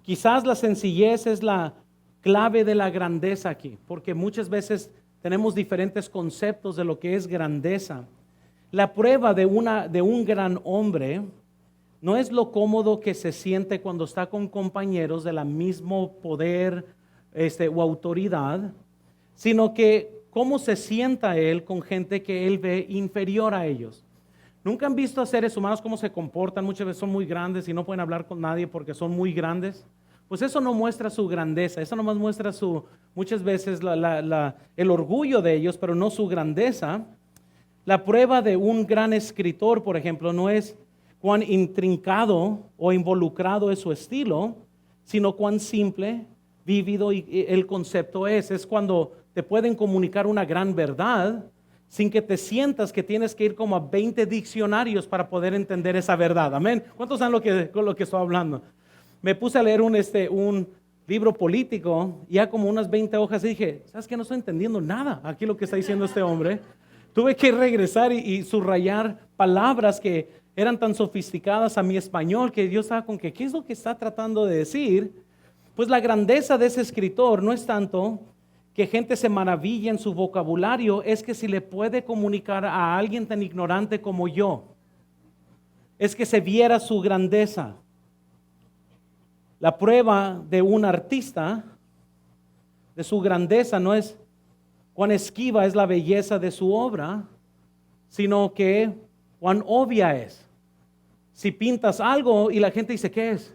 Quizás la sencillez es la clave de la grandeza aquí, porque muchas veces tenemos diferentes conceptos de lo que es grandeza. La prueba de un gran hombre no es lo cómodo que se siente cuando está con compañeros de la mismo poder o autoridad, sino que cómo se sienta él con gente que él ve inferior a ellos. ¿Nunca han visto a seres humanos cómo se comportan? Muchas veces son muy grandes y no pueden hablar con nadie porque son muy grandes. Pues eso no muestra su grandeza, eso nomás muestra muchas veces el orgullo de ellos, pero no su grandeza. La prueba de un gran escritor, por ejemplo, no es cuán intrincado o involucrado es su estilo, sino cuán simple, vívido el concepto es. Es cuando te pueden comunicar una gran verdad sin que te sientas que tienes que ir como a 20 diccionarios para poder entender esa verdad. Amén. ¿Cuántos saben lo que estoy hablando? Me puse a leer un libro político, ya como unas 20 hojas, y dije, ¿sabes qué? No estoy entendiendo nada aquí lo que está diciendo este hombre. Tuve que regresar y subrayar palabras que eran tan sofisticadas a mi español que yo estaba con que, ¿qué es lo que está tratando de decir? Pues la grandeza de ese escritor no es tanto que gente se maravilla en su vocabulario, es que si le puede comunicar a alguien tan ignorante como yo, es que se viera su grandeza. La prueba de un artista, de su grandeza, no es cuán esquiva es la belleza de su obra, sino que cuán obvia es. Si pintas algo y la gente dice, ¿qué es?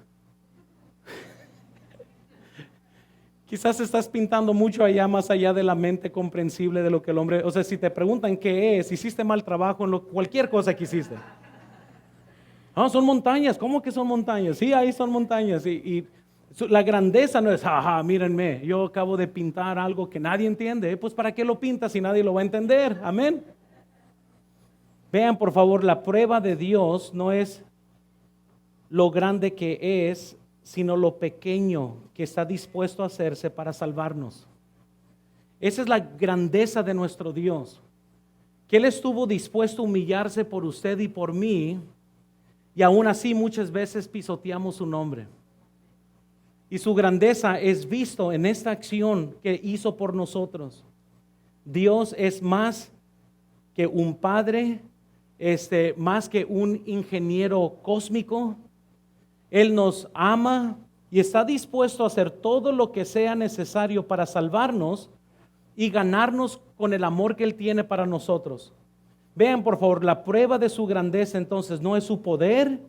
Quizás estás pintando mucho allá, más allá de la mente comprensible de lo que el hombre, o sea, si te preguntan qué es, hiciste mal trabajo en cualquier cosa que hiciste. Ah, son montañas. ¿Cómo que son montañas? Sí, ahí son montañas. Y la grandeza no es, ajá, mírenme, yo acabo de pintar algo que nadie entiende. Pues ¿para qué lo pintas si nadie lo va a entender? Amén. Vean, por favor, la prueba de Dios no es lo grande que es, sino lo pequeño que está dispuesto a hacerse para salvarnos. Esa es la grandeza de nuestro Dios. Que Él estuvo dispuesto a humillarse por usted y por mí, y aún así muchas veces pisoteamos su nombre. Y su grandeza es visto en esta acción que hizo por nosotros. Dios es más que un padre, más que un ingeniero cósmico. Él nos ama y está dispuesto a hacer todo lo que sea necesario para salvarnos y ganarnos con el amor que Él tiene para nosotros. Vean por favor, la prueba de su grandeza entonces no es su poder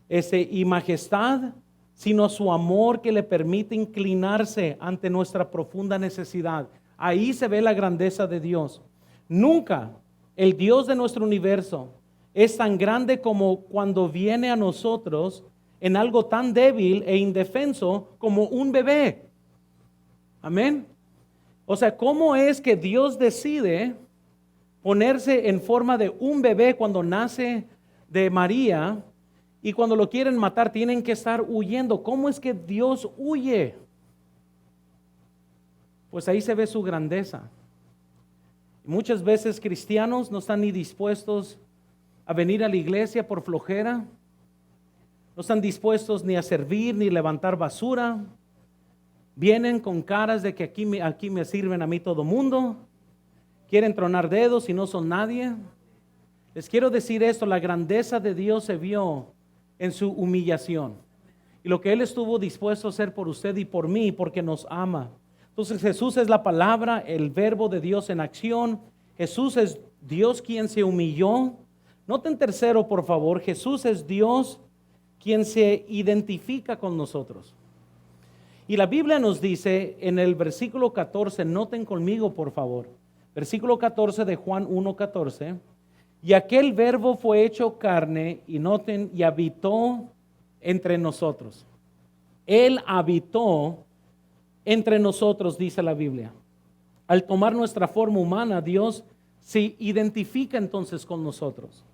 y majestad, sino su amor que le permite inclinarse ante nuestra profunda necesidad. Ahí se ve la grandeza de Dios. Nunca el Dios de nuestro universo es tan grande como cuando viene a nosotros en algo tan débil e indefenso como un bebé. Amén. O sea, ¿cómo es que Dios decide ponerse en forma de un bebé cuando nace de María? Y cuando lo quieren matar, tienen que estar huyendo. ¿Cómo es que Dios huye? Pues ahí se ve su grandeza. Muchas veces cristianos no están ni dispuestos a venir a la iglesia por flojera. No están dispuestos ni a servir, ni levantar basura. Vienen con caras de que aquí me sirven a mí todo mundo. Quieren tronar dedos y no son nadie. Les quiero decir esto, la grandeza de Dios se vio en su humillación. Y lo que Él estuvo dispuesto a hacer por usted y por mí, porque nos ama. Entonces Jesús es la palabra, el verbo de Dios en acción. Jesús es Dios quien se humilló. Noten tercero, por favor, Jesús es Dios quien se identifica con nosotros. Y la Biblia nos dice en el versículo 14, noten conmigo por favor, versículo 14 de Juan 1:14. Y aquel verbo fue hecho carne, y noten, y habitó entre nosotros. Él habitó entre nosotros, dice la Biblia. Al tomar nuestra forma humana, Dios se identifica entonces con nosotros.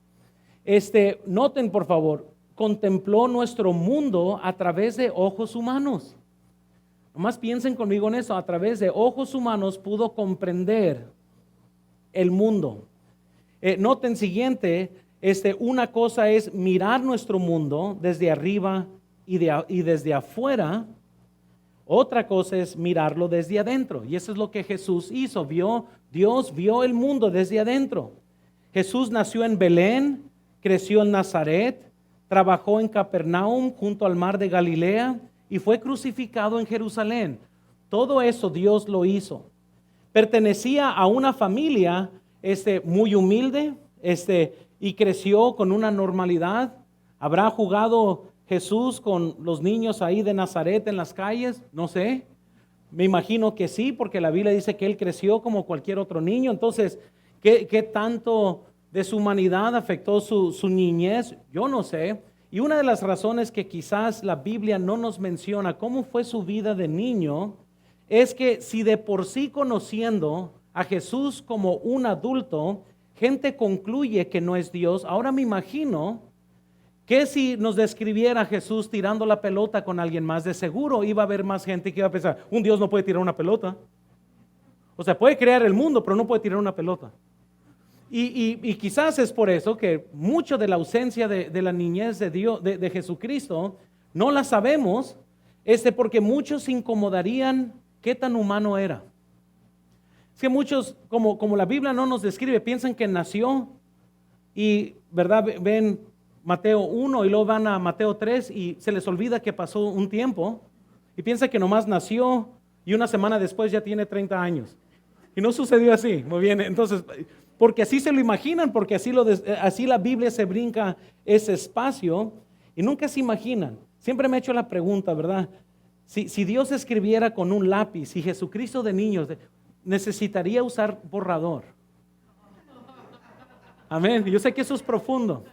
Noten por favor, contempló nuestro mundo a través de ojos humanos. Nomás piensen conmigo en eso, a través de ojos humanos pudo comprender el mundo. Noten siguiente, una cosa es mirar nuestro mundo desde arriba y desde afuera. Otra cosa es mirarlo desde adentro. Y eso es lo que Jesús hizo. Dios vio el mundo desde adentro. Jesús nació en Belén, creció en Nazaret, trabajó en Capernaum junto al mar de Galilea y fue crucificado en Jerusalén. Todo eso Dios lo hizo. Pertenecía a una familia muy humilde, y creció con una normalidad. ¿Habrá jugado Jesús con los niños ahí de Nazaret en las calles? No sé. Me imagino que sí, porque la Biblia dice que él creció como cualquier otro niño. Entonces, ¿qué tanto de su humanidad afectó su niñez? Yo no sé. Y una de las razones que quizás la Biblia no nos menciona cómo fue su vida de niño, es que si de por sí conociendo a Jesús como un adulto, gente concluye que no es Dios, ahora me imagino que si nos describiera a Jesús tirando la pelota con alguien más, de seguro iba a haber más gente que iba a pensar, un Dios no puede tirar una pelota. O sea, puede crear el mundo, pero no puede tirar una pelota. Y quizás es por eso que mucho de la ausencia de la niñez de Dios, de Jesucristo, no la sabemos, porque muchos se incomodarían qué tan humano era. Es que muchos, como la Biblia no nos describe, piensan que nació y, ¿verdad? Ven Mateo 1 y luego van a Mateo 3 y se les olvida que pasó un tiempo y piensan que nomás nació y una semana después ya tiene 30 años. Y no sucedió así. Muy bien, entonces, porque así se lo imaginan, porque así la Biblia se brinca ese espacio y nunca se imaginan. Siempre me he hecho la pregunta, ¿verdad? Si Dios escribiera con un lápiz y Jesucristo de niños, necesitaría usar borrador. Amén. Yo sé que eso es profundo.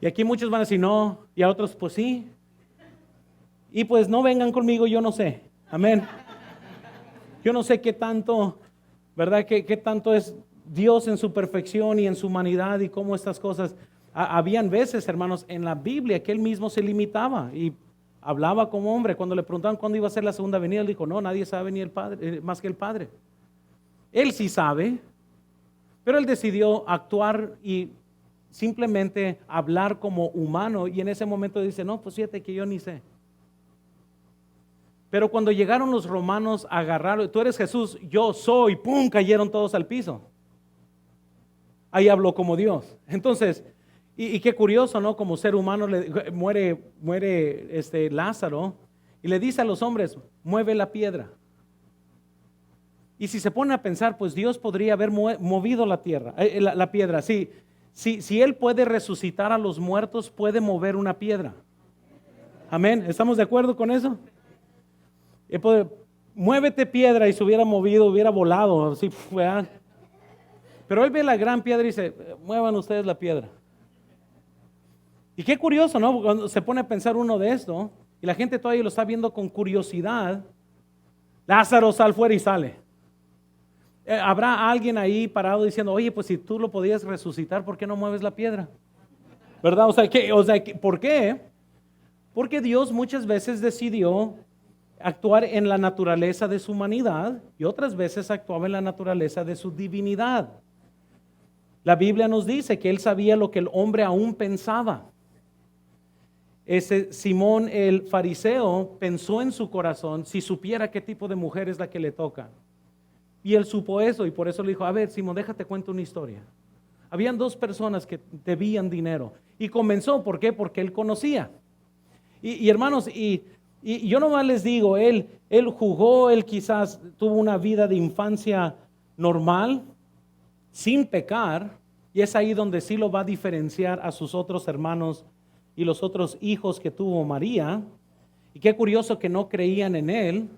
Y aquí muchos van a decir no, y a otros pues sí. Y pues no vengan conmigo, yo no sé. Amén. Yo no sé qué tanto, ¿verdad? Qué tanto es Dios en su perfección y en su humanidad y cómo estas cosas. Habían veces, hermanos, en la Biblia que él mismo se limitaba y hablaba como hombre. Cuando le preguntaban cuándo iba a ser la segunda venida, él dijo, no, nadie sabe ni el Padre, más que el Padre. Él sí sabe, pero él decidió actuar y simplemente hablar como humano, y en ese momento dice, no, pues fíjate que yo ni sé. Pero cuando llegaron los romanos a agarrarlo, tú eres Jesús, yo soy, ¡pum!, cayeron todos al piso. Ahí habló como Dios. Entonces, y qué curioso, ¿no? Como ser humano muere Lázaro y le dice a los hombres, mueve la piedra. Y si se pone a pensar, pues Dios podría haber movido la piedra. Si Él puede resucitar a los muertos, puede mover una piedra. Amén. ¿Estamos de acuerdo con eso? Muévete piedra, y se hubiera movido, hubiera volado. Así, ¿verdad? Pero Él ve la gran piedra y dice, muevan ustedes la piedra. Y qué curioso, ¿no? Cuando se pone a pensar uno de esto, y la gente todavía lo está viendo con curiosidad, Lázaro, sal fuera, y sale. Habrá alguien ahí parado diciendo, oye, pues si tú lo podías resucitar, ¿por qué no mueves la piedra? ¿Verdad? ¿Por qué? Porque Dios muchas veces decidió actuar en la naturaleza de su humanidad y otras veces actuaba en la naturaleza de su divinidad. La Biblia nos dice que Él sabía lo que el hombre aún pensaba. Ese Simón el fariseo pensó en su corazón si supiera qué tipo de mujer es la que le toca. Y él supo eso, y por eso le dijo, a ver, Simón, déjate cuento una historia. Habían dos personas que debían dinero. Y comenzó, ¿por qué? Porque él conocía. Y hermanos, y yo nomás les digo, él jugó, él quizás tuvo una vida de infancia normal, sin pecar, y es ahí donde sí lo va a diferenciar a sus otros hermanos y los otros hijos que tuvo María. Y qué curioso que no creían en él.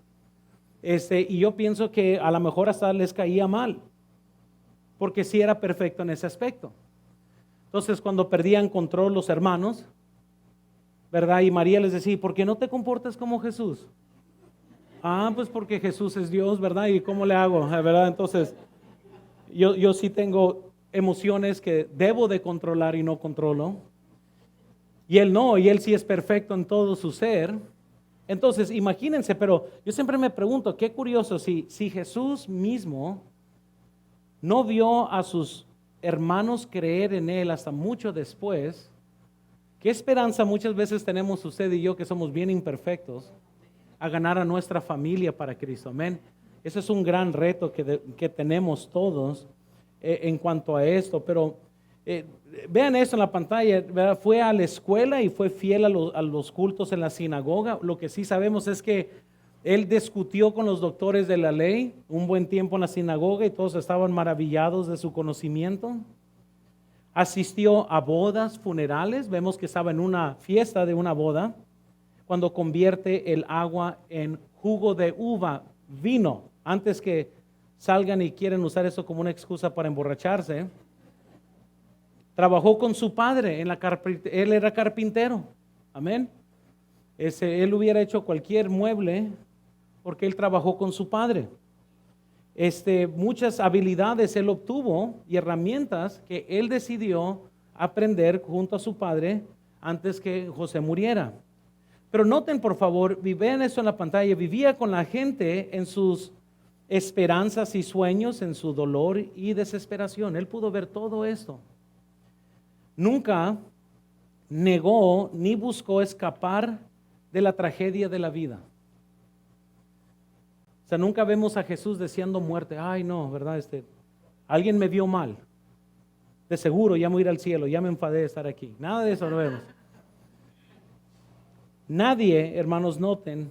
Y yo pienso que a lo mejor hasta les caía mal, porque sí era perfecto en ese aspecto. Entonces, cuando perdían control los hermanos, ¿verdad? Y María les decía, ¿por qué no te comportas como Jesús? Ah, pues porque Jesús es Dios, ¿verdad? ¿Y cómo le hago? ¿Verdad? Entonces, yo sí tengo emociones que debo de controlar y no controlo. Y él no, y él sí es perfecto en todo su ser. Entonces, imagínense, pero yo siempre me pregunto, qué curioso, si Jesús mismo no vio a sus hermanos creer en Él hasta mucho después, ¿qué esperanza muchas veces tenemos usted y yo, que somos bien imperfectos, a ganar a nuestra familia para Cristo? Amén. Ese es un gran reto que tenemos todos en cuanto a esto, pero vean esto en la pantalla, ¿verdad? Fue a la escuela y fue fiel a los cultos en la sinagoga. Lo que sí sabemos es que él discutió con los doctores de la ley un buen tiempo en la sinagoga y todos estaban maravillados de su conocimiento. Asistió a bodas, funerales. Vemos que estaba en una fiesta de una boda cuando convierte el agua en jugo de uva, vino, antes que salgan y quieren usar eso como una excusa para emborracharse. Trabajó con su padre en la carpintería, él era carpintero, amén. Él hubiera hecho cualquier mueble porque él trabajó con su padre. Muchas habilidades él obtuvo y herramientas que él decidió aprender junto a su padre antes que José muriera. Pero noten, por favor, vean eso en la pantalla, vivía con la gente en sus esperanzas y sueños, en su dolor y desesperación. Él pudo ver todo esto. Nunca negó ni buscó escapar de la tragedia de la vida. O sea, nunca vemos a Jesús deseando muerte. Ay, no, ¿verdad? Alguien me vio mal. De seguro ya me voy a ir al cielo, ya me enfadé de estar aquí. Nada de eso no vemos. Nadie, hermanos, noten,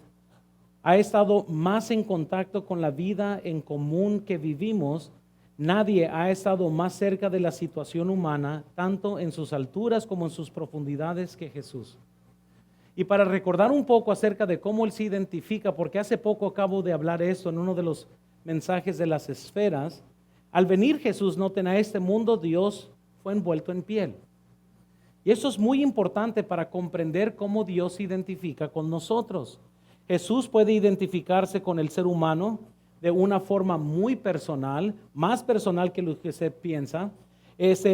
ha estado más en contacto con la vida en común que vivimos. Nadie ha estado más cerca de la situación humana, tanto en sus alturas como en sus profundidades, que Jesús. Y para recordar un poco acerca de cómo Él se identifica, porque hace poco acabo de hablar esto en uno de los mensajes de las esferas, al venir Jesús, noten, a este mundo, Dios fue envuelto en piel. Y eso es muy importante para comprender cómo Dios se identifica con nosotros. Jesús puede identificarse con el ser humano de una forma muy personal, más personal que lo que usted piensa.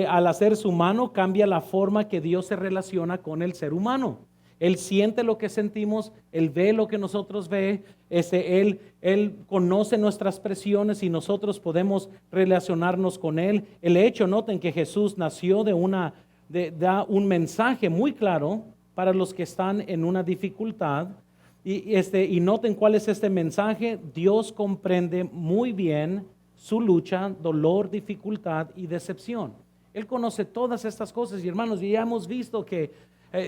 Al hacerse humano cambia la forma que Dios se relaciona con el ser humano. Él siente lo que sentimos, Él ve lo que nosotros ve, Él conoce nuestras presiones y nosotros podemos relacionarnos con Él. El hecho, noten que Jesús nació de una da un mensaje muy claro para los que están en una dificultad. Y noten cuál es este mensaje. Dios comprende muy bien su lucha, dolor, dificultad y decepción. Él conoce todas estas cosas. Y hermanos, ya hemos visto que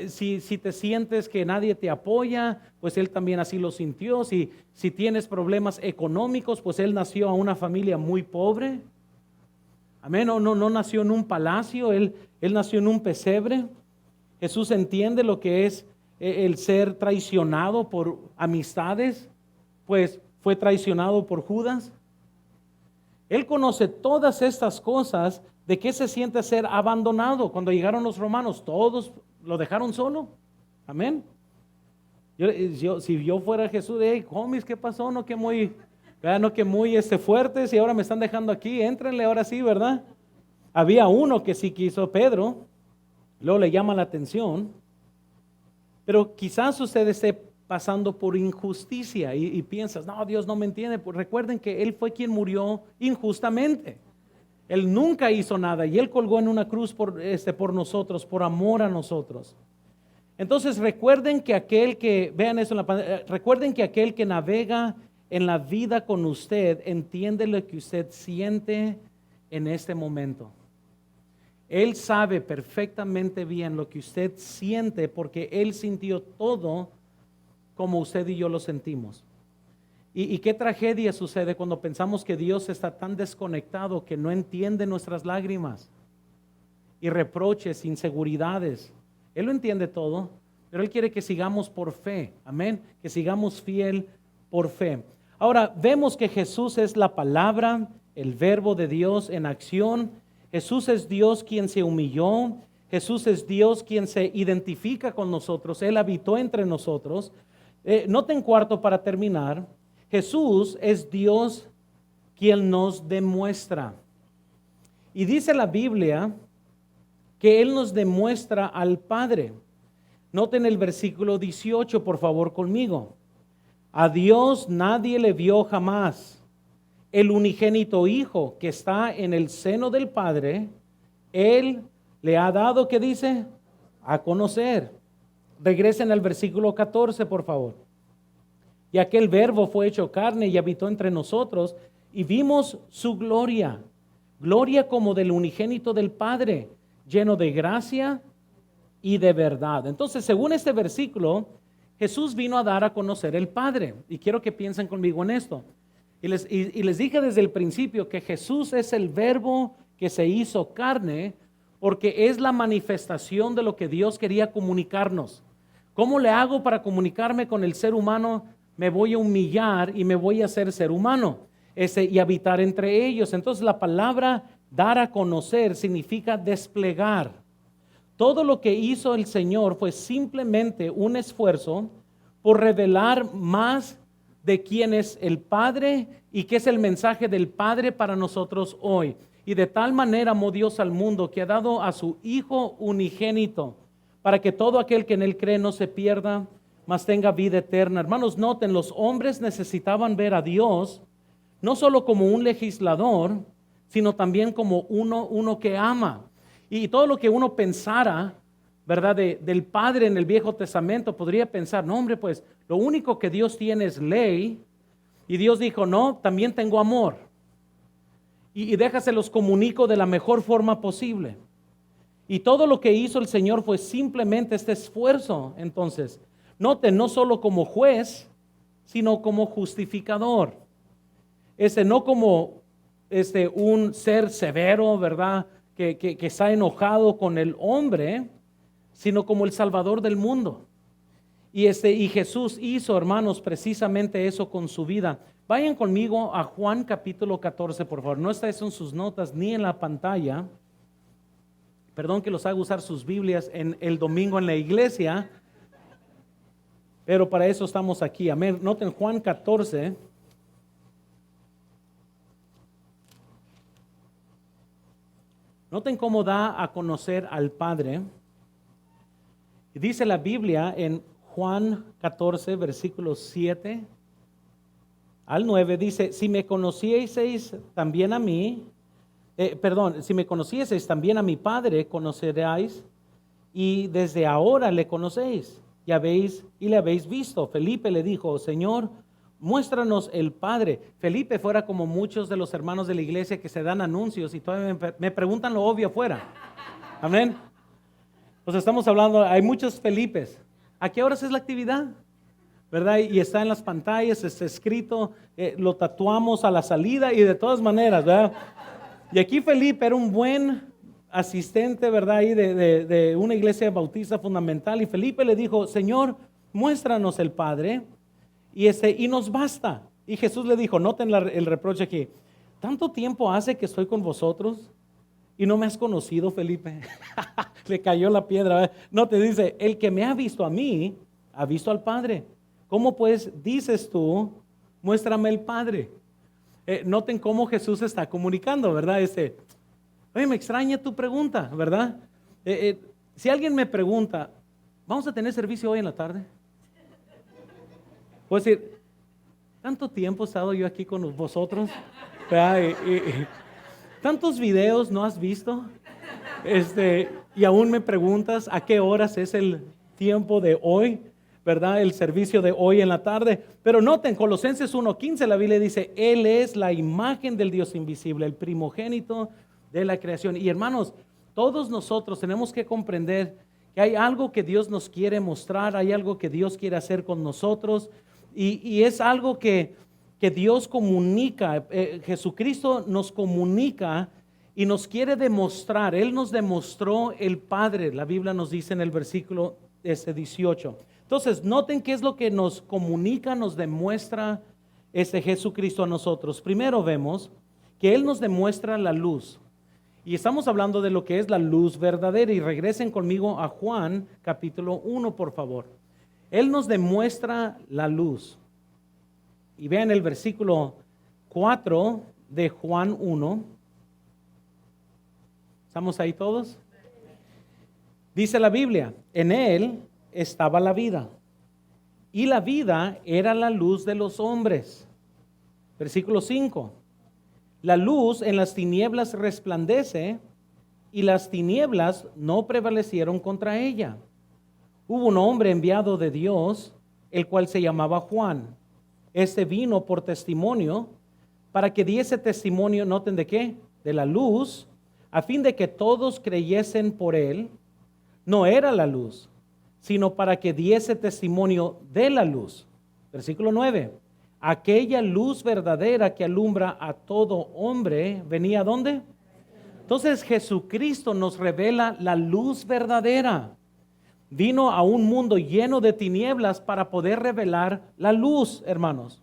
si te sientes que nadie te apoya, pues Él también así lo sintió. Si tienes problemas económicos, pues Él nació a una familia muy pobre. Amén. No nació en un palacio, él nació en un pesebre. Jesús entiende lo que es el ser traicionado por amistades, pues fue traicionado por Judas. Él conoce todas estas cosas. ¿De qué se siente ser abandonado? Cuando llegaron los romanos, todos lo dejaron solo. Amén. Si yo fuera Jesús, hey, homies, ¿qué pasó? No que muy fuertes y ahora me están dejando aquí, éntrenle ahora sí, ¿verdad? Había uno que sí quiso, Pedro, luego le llama la atención, pero quizás usted esté pasando por injusticia y piensas, no, Dios no me entiende. Pues recuerden que Él fue quien murió injustamente. Él nunca hizo nada y Él colgó en una cruz por nosotros, por amor a nosotros. Entonces recuerden que vean eso en la pantalla, recuerden que aquel que navega en la vida con usted entiende lo que usted siente en este momento. Él sabe perfectamente bien lo que usted siente porque Él sintió todo como usted y yo lo sentimos. Y qué tragedia sucede cuando pensamos que Dios está tan desconectado que no entiende nuestras lágrimas y reproches, inseguridades. Él lo entiende todo, pero Él quiere que sigamos por fe. Amén. Que sigamos fiel por fe. Ahora, vemos que Jesús es la palabra, el verbo de Dios en acción. Jesús es Dios quien se humilló. Jesús es Dios quien se identifica con nosotros. Él habitó entre nosotros. Noten cuarto para terminar. Jesús es Dios quien nos demuestra. Y dice la Biblia que Él nos demuestra al Padre. Noten el versículo 18, por favor, conmigo. A Dios nadie le vio jamás. El unigénito Hijo que está en el seno del Padre, Él le ha dado, ¿qué dice? A conocer. Regresen al versículo 14, por favor. Y aquel verbo fue hecho carne y habitó entre nosotros y vimos su gloria. Gloria como del unigénito del Padre, lleno de gracia y de verdad. Entonces, según este versículo, Jesús vino a dar a conocer el Padre. Y quiero que piensen conmigo en esto. Y les dije desde el principio que Jesús es el verbo que se hizo carne porque es la manifestación de lo que Dios quería comunicarnos. ¿Cómo le hago para comunicarme con el ser humano? Me voy a humillar y me voy a hacer ser humano y habitar entre ellos. Entonces la palabra dar a conocer significa desplegar. Todo lo que hizo el Señor fue simplemente un esfuerzo por revelar más de quién es el Padre y qué es el mensaje del Padre para nosotros hoy. Y de tal manera amó Dios al mundo que ha dado a su Hijo unigénito para que todo aquel que en Él cree no se pierda, mas tenga vida eterna. Hermanos, noten, los hombres necesitaban ver a Dios no solo como un legislador, sino también como uno que ama. Y todo lo que uno pensara, ¿verdad? Del Padre en el Viejo Testamento, podría pensar, no hombre, pues lo único que Dios tiene es ley. Y Dios dijo, no, también tengo amor. Y déjaselos comunico de la mejor forma posible. Y todo lo que hizo el Señor fue simplemente este esfuerzo. Entonces, noten, no solo como juez, sino como justificador. No como un ser severo, ¿verdad? Que está enojado con el hombre, sino como el Salvador del mundo. Y Jesús hizo, hermanos, precisamente eso con su vida. Vayan conmigo a Juan capítulo 14, por favor. No está eso en sus notas ni en la pantalla. Perdón que los haga usar sus Biblias en el domingo en la iglesia, pero para eso estamos aquí. Amén. Noten Juan 14. Noten cómo da a conocer al Padre. Y dice la Biblia en Juan 14, versículos 7 al 9, dice, si me conocieseis también a mí, si me conocieseis también a mi Padre, conoceríais y desde ahora le conocéis y le habéis visto. Felipe le dijo, Señor, muéstranos el Padre. Felipe fuera como muchos de los hermanos de la iglesia que se dan anuncios y todavía me preguntan lo obvio afuera. Amén. Pues estamos hablando, hay muchos Felipes. ¿A qué horas es la actividad? ¿Verdad? Y está en las pantallas, está escrito, lo tatuamos a la salida y de todas maneras, ¿verdad? Y aquí Felipe era un buen asistente, ¿verdad? Ahí de una iglesia bautista fundamental. Y Felipe le dijo, Señor, muéstranos el Padre y nos basta. Y Jesús le dijo, noten el reproche aquí, ¿tanto tiempo hace que estoy con vosotros y no me has conocido, Felipe? Le cayó la piedra, ¿verdad? No, te dice, el que me ha visto a mí, ha visto al Padre. ¿Cómo pues dices tú, muéstrame el Padre? Noten cómo Jesús está comunicando, ¿verdad? Oye, me extraña tu pregunta, ¿verdad? Si alguien me pregunta, ¿vamos a tener servicio hoy en la tarde? Puedo decir, ¿tanto tiempo he estado yo aquí con vosotros? ¿Tantos videos no has visto? Y aún me preguntas, ¿a qué horas es el tiempo de hoy? ¿Verdad? El servicio de hoy en la tarde. Pero noten, Colosenses 1:15, la Biblia dice, Él es la imagen del Dios invisible, el primogénito de la creación. Y hermanos, todos nosotros tenemos que comprender que hay algo que Dios nos quiere mostrar, hay algo que Dios quiere hacer con nosotros, y es algo que Dios comunica. Jesucristo nos comunica y nos quiere demostrar. Él nos demostró el Padre, la Biblia nos dice en el versículo 18. Entonces, noten qué es lo que nos comunica, nos demuestra Jesucristo a nosotros. Primero vemos que Él nos demuestra la luz. Y estamos hablando de lo que es la luz verdadera. Y regresen conmigo a Juan capítulo 1, por favor. Él nos demuestra la luz. Y vean el versículo 4 de Juan 1. ¿Estamos ahí todos? Dice la Biblia, en Él estaba la vida, y la vida era la luz de los hombres. Versículo 5. La luz en las tinieblas resplandece, y las tinieblas no prevalecieron contra ella. Hubo un hombre enviado de Dios, el cual se llamaba Juan. Este vino por testimonio, para que diese testimonio, noten de qué, de la luz, a fin de que todos creyesen por él. No era la luz, sino para que diese testimonio de la luz. Versículo 9. Aquella luz verdadera que alumbra a todo hombre, ¿venía ¿dónde? Entonces Jesucristo nos revela la luz verdadera. Vino a un mundo lleno de tinieblas para poder revelar la luz, hermanos.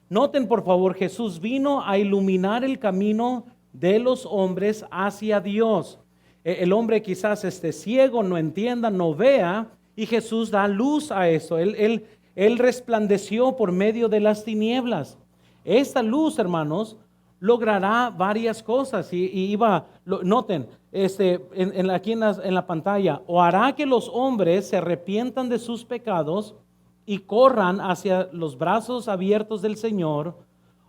Noten por favor, Jesús vino a iluminar el camino de los hombres hacia Dios. El hombre quizás esté ciego, no entienda, no vea, y Jesús da luz a eso. Él resplandeció por medio de las tinieblas. Esta luz, hermanos, logrará varias cosas. Noten, aquí en la pantalla, o hará que los hombres se arrepientan de sus pecados y corran hacia los brazos abiertos del Señor,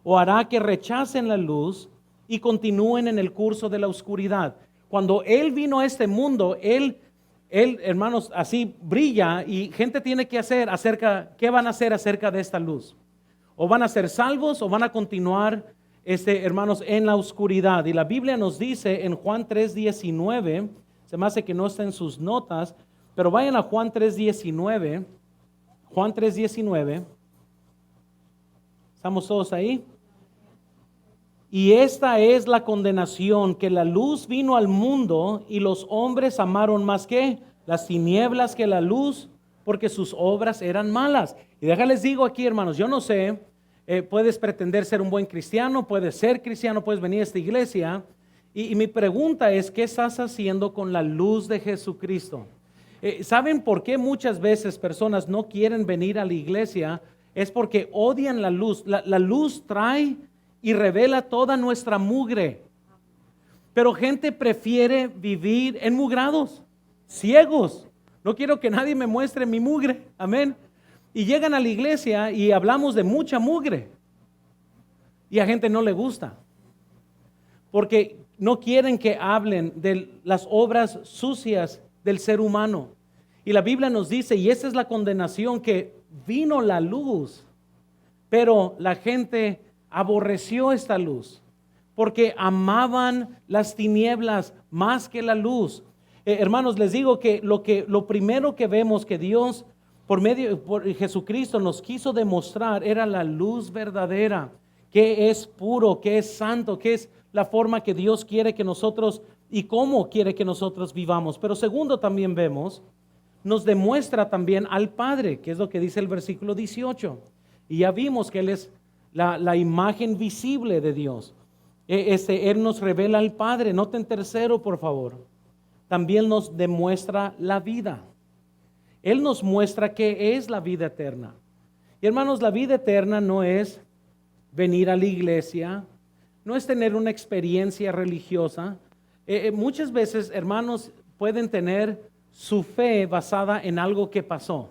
o hará que rechacen la luz y continúen en el curso de la oscuridad. Cuando Él vino a este mundo, Él, hermanos, así brilla, y gente tiene que hacer ¿qué van a hacer acerca de esta luz? O van a ser salvos o van a continuar, hermanos, en la oscuridad. Y la Biblia nos dice en Juan 3:19, se me hace que no está en sus notas, pero vayan a Juan 3:19. Juan 3:19. ¿Estamos todos ahí? Y esta es la condenación, que la luz vino al mundo y los hombres amaron más que las tinieblas que la luz, porque sus obras eran malas. Y déjales digo aquí, hermanos, yo no sé, puedes pretender ser un buen cristiano, puedes ser cristiano, puedes venir a esta iglesia, y mi pregunta es, ¿qué estás haciendo con la luz de Jesucristo? ¿Saben por qué muchas veces personas no quieren venir a la iglesia? Es porque odian la luz. La luz trae y revela toda nuestra mugre. Pero gente prefiere vivir enmugrados, ciegos. No quiero que nadie me muestre mi mugre. Amén. Y llegan a la iglesia y hablamos de mucha mugre. Y a gente no le gusta. Porque no quieren que hablen de las obras sucias del ser humano. Y la Biblia nos dice, y esa es la condenación, que vino la luz, pero la gente aborreció esta luz, porque amaban las tinieblas más que la luz. Hermanos, les digo que lo primero que vemos que Dios, por Jesucristo, nos quiso demostrar era la luz verdadera, que es puro, que es santo, que es la forma que Dios quiere que nosotros y cómo quiere que nosotros vivamos. Pero segundo, también vemos, nos demuestra también al Padre, que es lo que dice el versículo 18. Y ya vimos que Él es la imagen visible de Dios. Él nos revela al Padre. Noten tercero, por favor. También nos demuestra la vida. Él nos muestra qué es la vida eterna. Y hermanos, la vida eterna no es venir a la iglesia, no es tener una experiencia religiosa. Muchas veces, hermanos, pueden tener su fe basada en algo que pasó.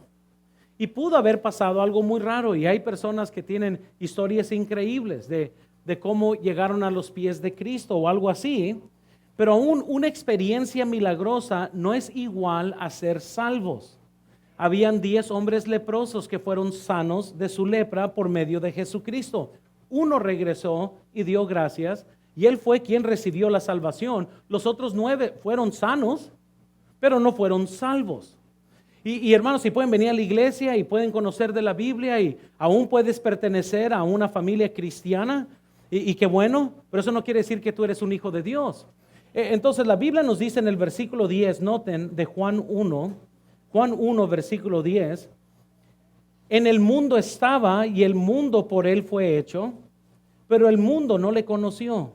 Y pudo haber pasado algo muy raro, y hay personas que tienen historias increíbles de cómo llegaron a los pies de Cristo o algo así, pero aún una experiencia milagrosa no es igual a ser salvos. Habían 10 hombres leprosos que fueron sanos de su lepra por medio de Jesucristo. Uno regresó y dio gracias, y él fue quien recibió la salvación. Los otros 9 fueron sanos, pero no fueron salvos. Y hermanos, si pueden venir a la iglesia y pueden conocer de la Biblia y aún puedes pertenecer a una familia cristiana, y qué bueno, pero eso no quiere decir que tú eres un hijo de Dios. Entonces la Biblia nos dice en el versículo 10, noten, de Juan 1, versículo 10, en el mundo estaba y el mundo por él fue hecho, pero el mundo no le conoció.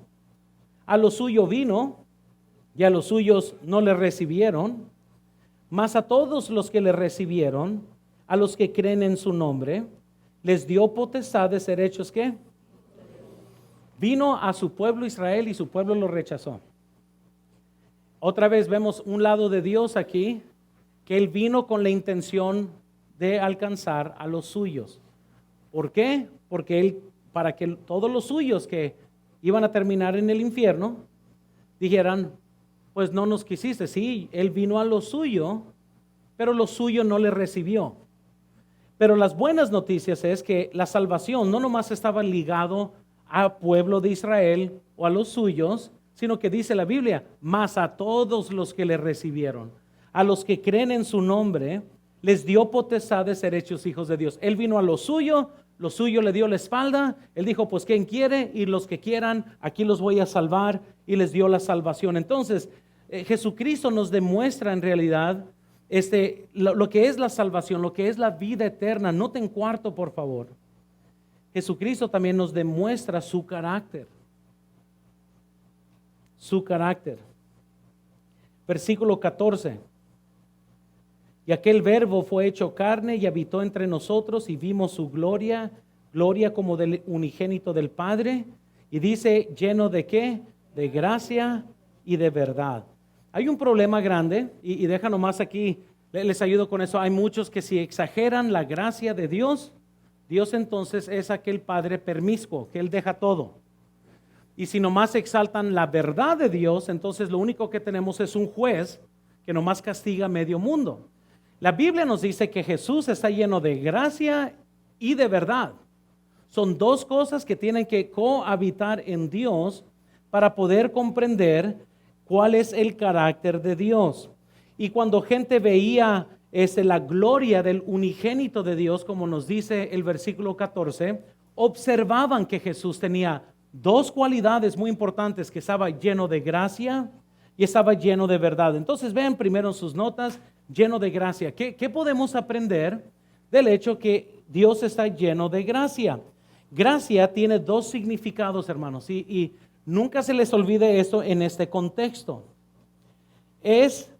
A lo suyo vino y a los suyos no le recibieron, mas a todos los que le recibieron, a los que creen en su nombre, les dio potestad de ser hechos ¿qué? Vino a su pueblo Israel y su pueblo lo rechazó. Otra vez vemos un lado de Dios aquí, que Él vino con la intención de alcanzar a los suyos. ¿Por qué? Porque Él, para que todos los suyos que iban a terminar en el infierno, dijeran, pues no nos quisiste. Sí, Él vino a lo suyo, pero lo suyo no le recibió. Pero las buenas noticias es que la salvación no nomás estaba ligado al pueblo de Israel o a los suyos, sino que dice la Biblia, más a todos los que le recibieron, a los que creen en su nombre, les dio potestad de ser hechos hijos de Dios. Él vino a lo suyo le dio la espalda, Él dijo, pues ¿quién quiere? Y los que quieran, aquí los voy a salvar, y les dio la salvación. Entonces, Jesucristo nos demuestra en realidad lo que es la salvación, lo que es la vida eterna. Noten cuarto, por favor. Jesucristo también nos demuestra su carácter. Su carácter. Versículo 14. Y aquel verbo fue hecho carne y habitó entre nosotros y vimos su gloria, gloria como del unigénito del Padre. Y dice, lleno de ¿qué? De gracia y de verdad. Hay un problema grande y deja nomás aquí, les ayudo con eso. Hay muchos que si exageran la gracia de Dios, Dios entonces es aquel Padre permiscuo, que Él deja todo. Y si nomás exaltan la verdad de Dios, entonces lo único que tenemos es un juez que nomás castiga a medio mundo. La Biblia nos dice que Jesús está lleno de gracia y de verdad. Son dos cosas que tienen que cohabitar en Dios para poder comprender cuál es el carácter de Dios. Y cuando gente veía la gloria del unigénito de Dios, como nos dice el versículo 14, observaban que Jesús tenía dos cualidades muy importantes, que estaba lleno de gracia y estaba lleno de verdad. Entonces vean primero en sus notas, lleno de gracia. ¿Qué podemos aprender del hecho que Dios está lleno de gracia? Gracia tiene dos significados, hermanos, y nunca se les olvide esto en este contexto. Es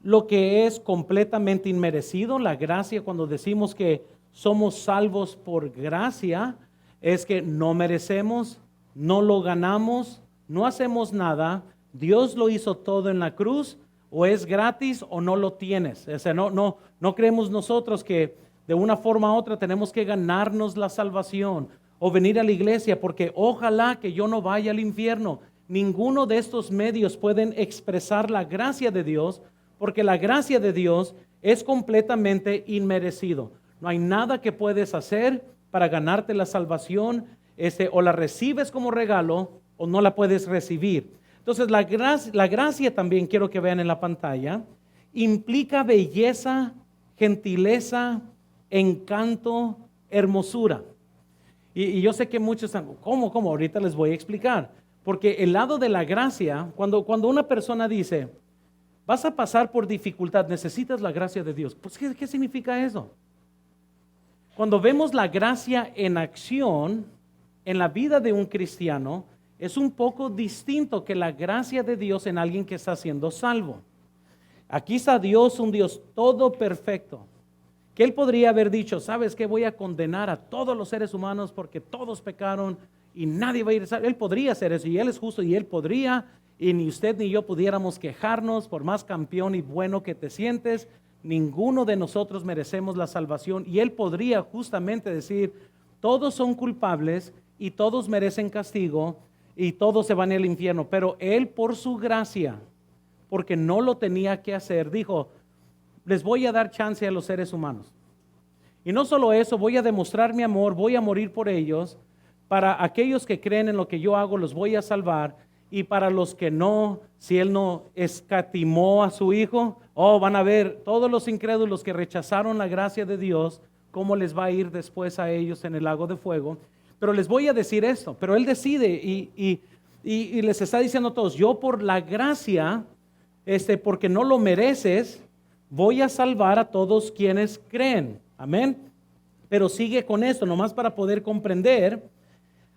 lo que es completamente inmerecido. La gracia, cuando decimos que somos salvos por gracia, es que no merecemos, no lo ganamos, no hacemos nada. Dios lo hizo todo en la cruz, o es gratis o no lo tienes. O sea, no creemos nosotros que de una forma u otra tenemos que ganarnos la salvación o venir a la iglesia porque ojalá que yo no vaya al infierno. Ninguno de estos medios pueden expresar la gracia de Dios, porque la gracia de Dios es completamente inmerecido. No hay nada que puedes hacer para ganarte la salvación, o la recibes como regalo o no la puedes recibir. Entonces la gracia también, quiero que vean en la pantalla, implica belleza, gentileza, encanto, hermosura. Y yo sé que muchos están, ¿cómo? Ahorita les voy a explicar. Porque el lado de la gracia, cuando una persona dice, vas a pasar por dificultad, necesitas la gracia de Dios. Pues, ¿qué significa eso? Cuando vemos la gracia en acción en la vida de un cristiano, es un poco distinto que la gracia de Dios en alguien que está siendo salvo. Aquí está Dios, un Dios todo perfecto, que Él podría haber dicho, ¿sabes qué? Voy a condenar a todos los seres humanos porque todos pecaron y nadie va a ir a salvo. Él podría hacer eso y Él es justo y Él podría, y ni usted ni yo pudiéramos quejarnos por más campeón y bueno que te sientes. Ninguno de nosotros merecemos la salvación y Él podría justamente decir, todos son culpables y todos merecen castigo y todos se van al infierno. Pero Él por su gracia, porque no lo tenía que hacer, dijo, les voy a dar chance a los seres humanos. Y no solo eso, voy a demostrar mi amor, voy a morir por ellos. Para aquellos que creen en lo que yo hago, los voy a salvar. Y para los que no, si Él no escatimó a su Hijo, van a ver todos los incrédulos que rechazaron la gracia de Dios, cómo les va a ir después a ellos en el lago de fuego. Pero les voy a decir esto, pero Él decide y les está diciendo a todos, yo por la gracia, porque no lo mereces, voy a salvar a todos quienes creen. Amén. Pero sigue con esto, nomás para poder comprender,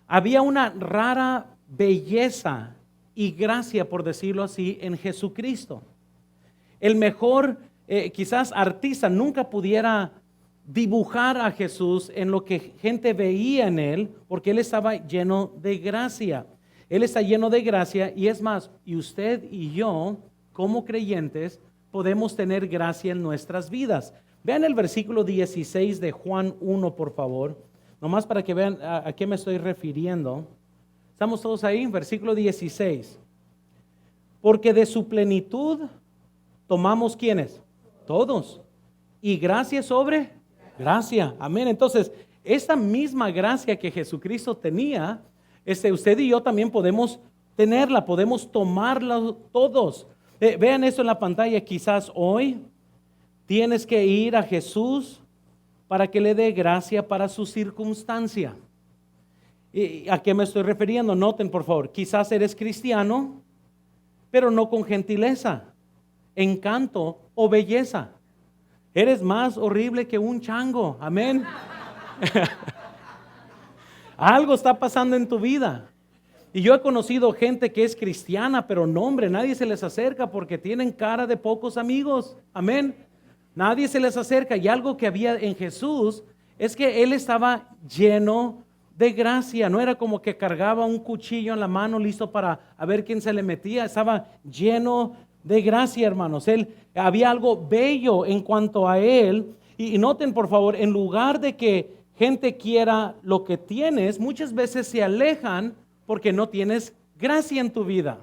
había una rara belleza y gracia, por decirlo así, en Jesucristo. El mejor, quizás artista nunca pudiera dibujar a Jesús en lo que gente veía en Él, porque Él estaba lleno de gracia. Él está lleno de gracia y es más, y usted y yo, como creyentes, podemos tener gracia en nuestras vidas. Vean el versículo 16 de Juan 1, por favor, nomás para que vean a qué me estoy refiriendo. ¿Estamos todos ahí? Versículo 16. Porque de su plenitud tomamos, ¿quiénes? Todos. Y gracia sobre gracia. Amén. Entonces, esta misma gracia que Jesucristo tenía, usted y yo también podemos tenerla, podemos tomarla todos. Vean eso en la pantalla. Quizás hoy tienes que ir a Jesús para que le dé gracia para su circunstancia. ¿Y a qué me estoy refiriendo? Noten, por favor. Quizás eres cristiano, pero no con gentileza, encanto o belleza. Eres más horrible que un chango. Amén. Algo está pasando en tu vida. Y yo he conocido gente que es cristiana, pero no, hombre, nadie se les acerca porque tienen cara de pocos amigos. Amén. Nadie se les acerca. Y algo que había en Jesús es que Él estaba lleno de gracia. No era como que cargaba un cuchillo en la mano listo para a ver quién se le metía. Estaba lleno de gracia, hermanos. Había algo bello en cuanto a Él. Y noten, por favor, en lugar de que gente quiera lo que tienes, muchas veces se alejan porque no tienes gracia en tu vida.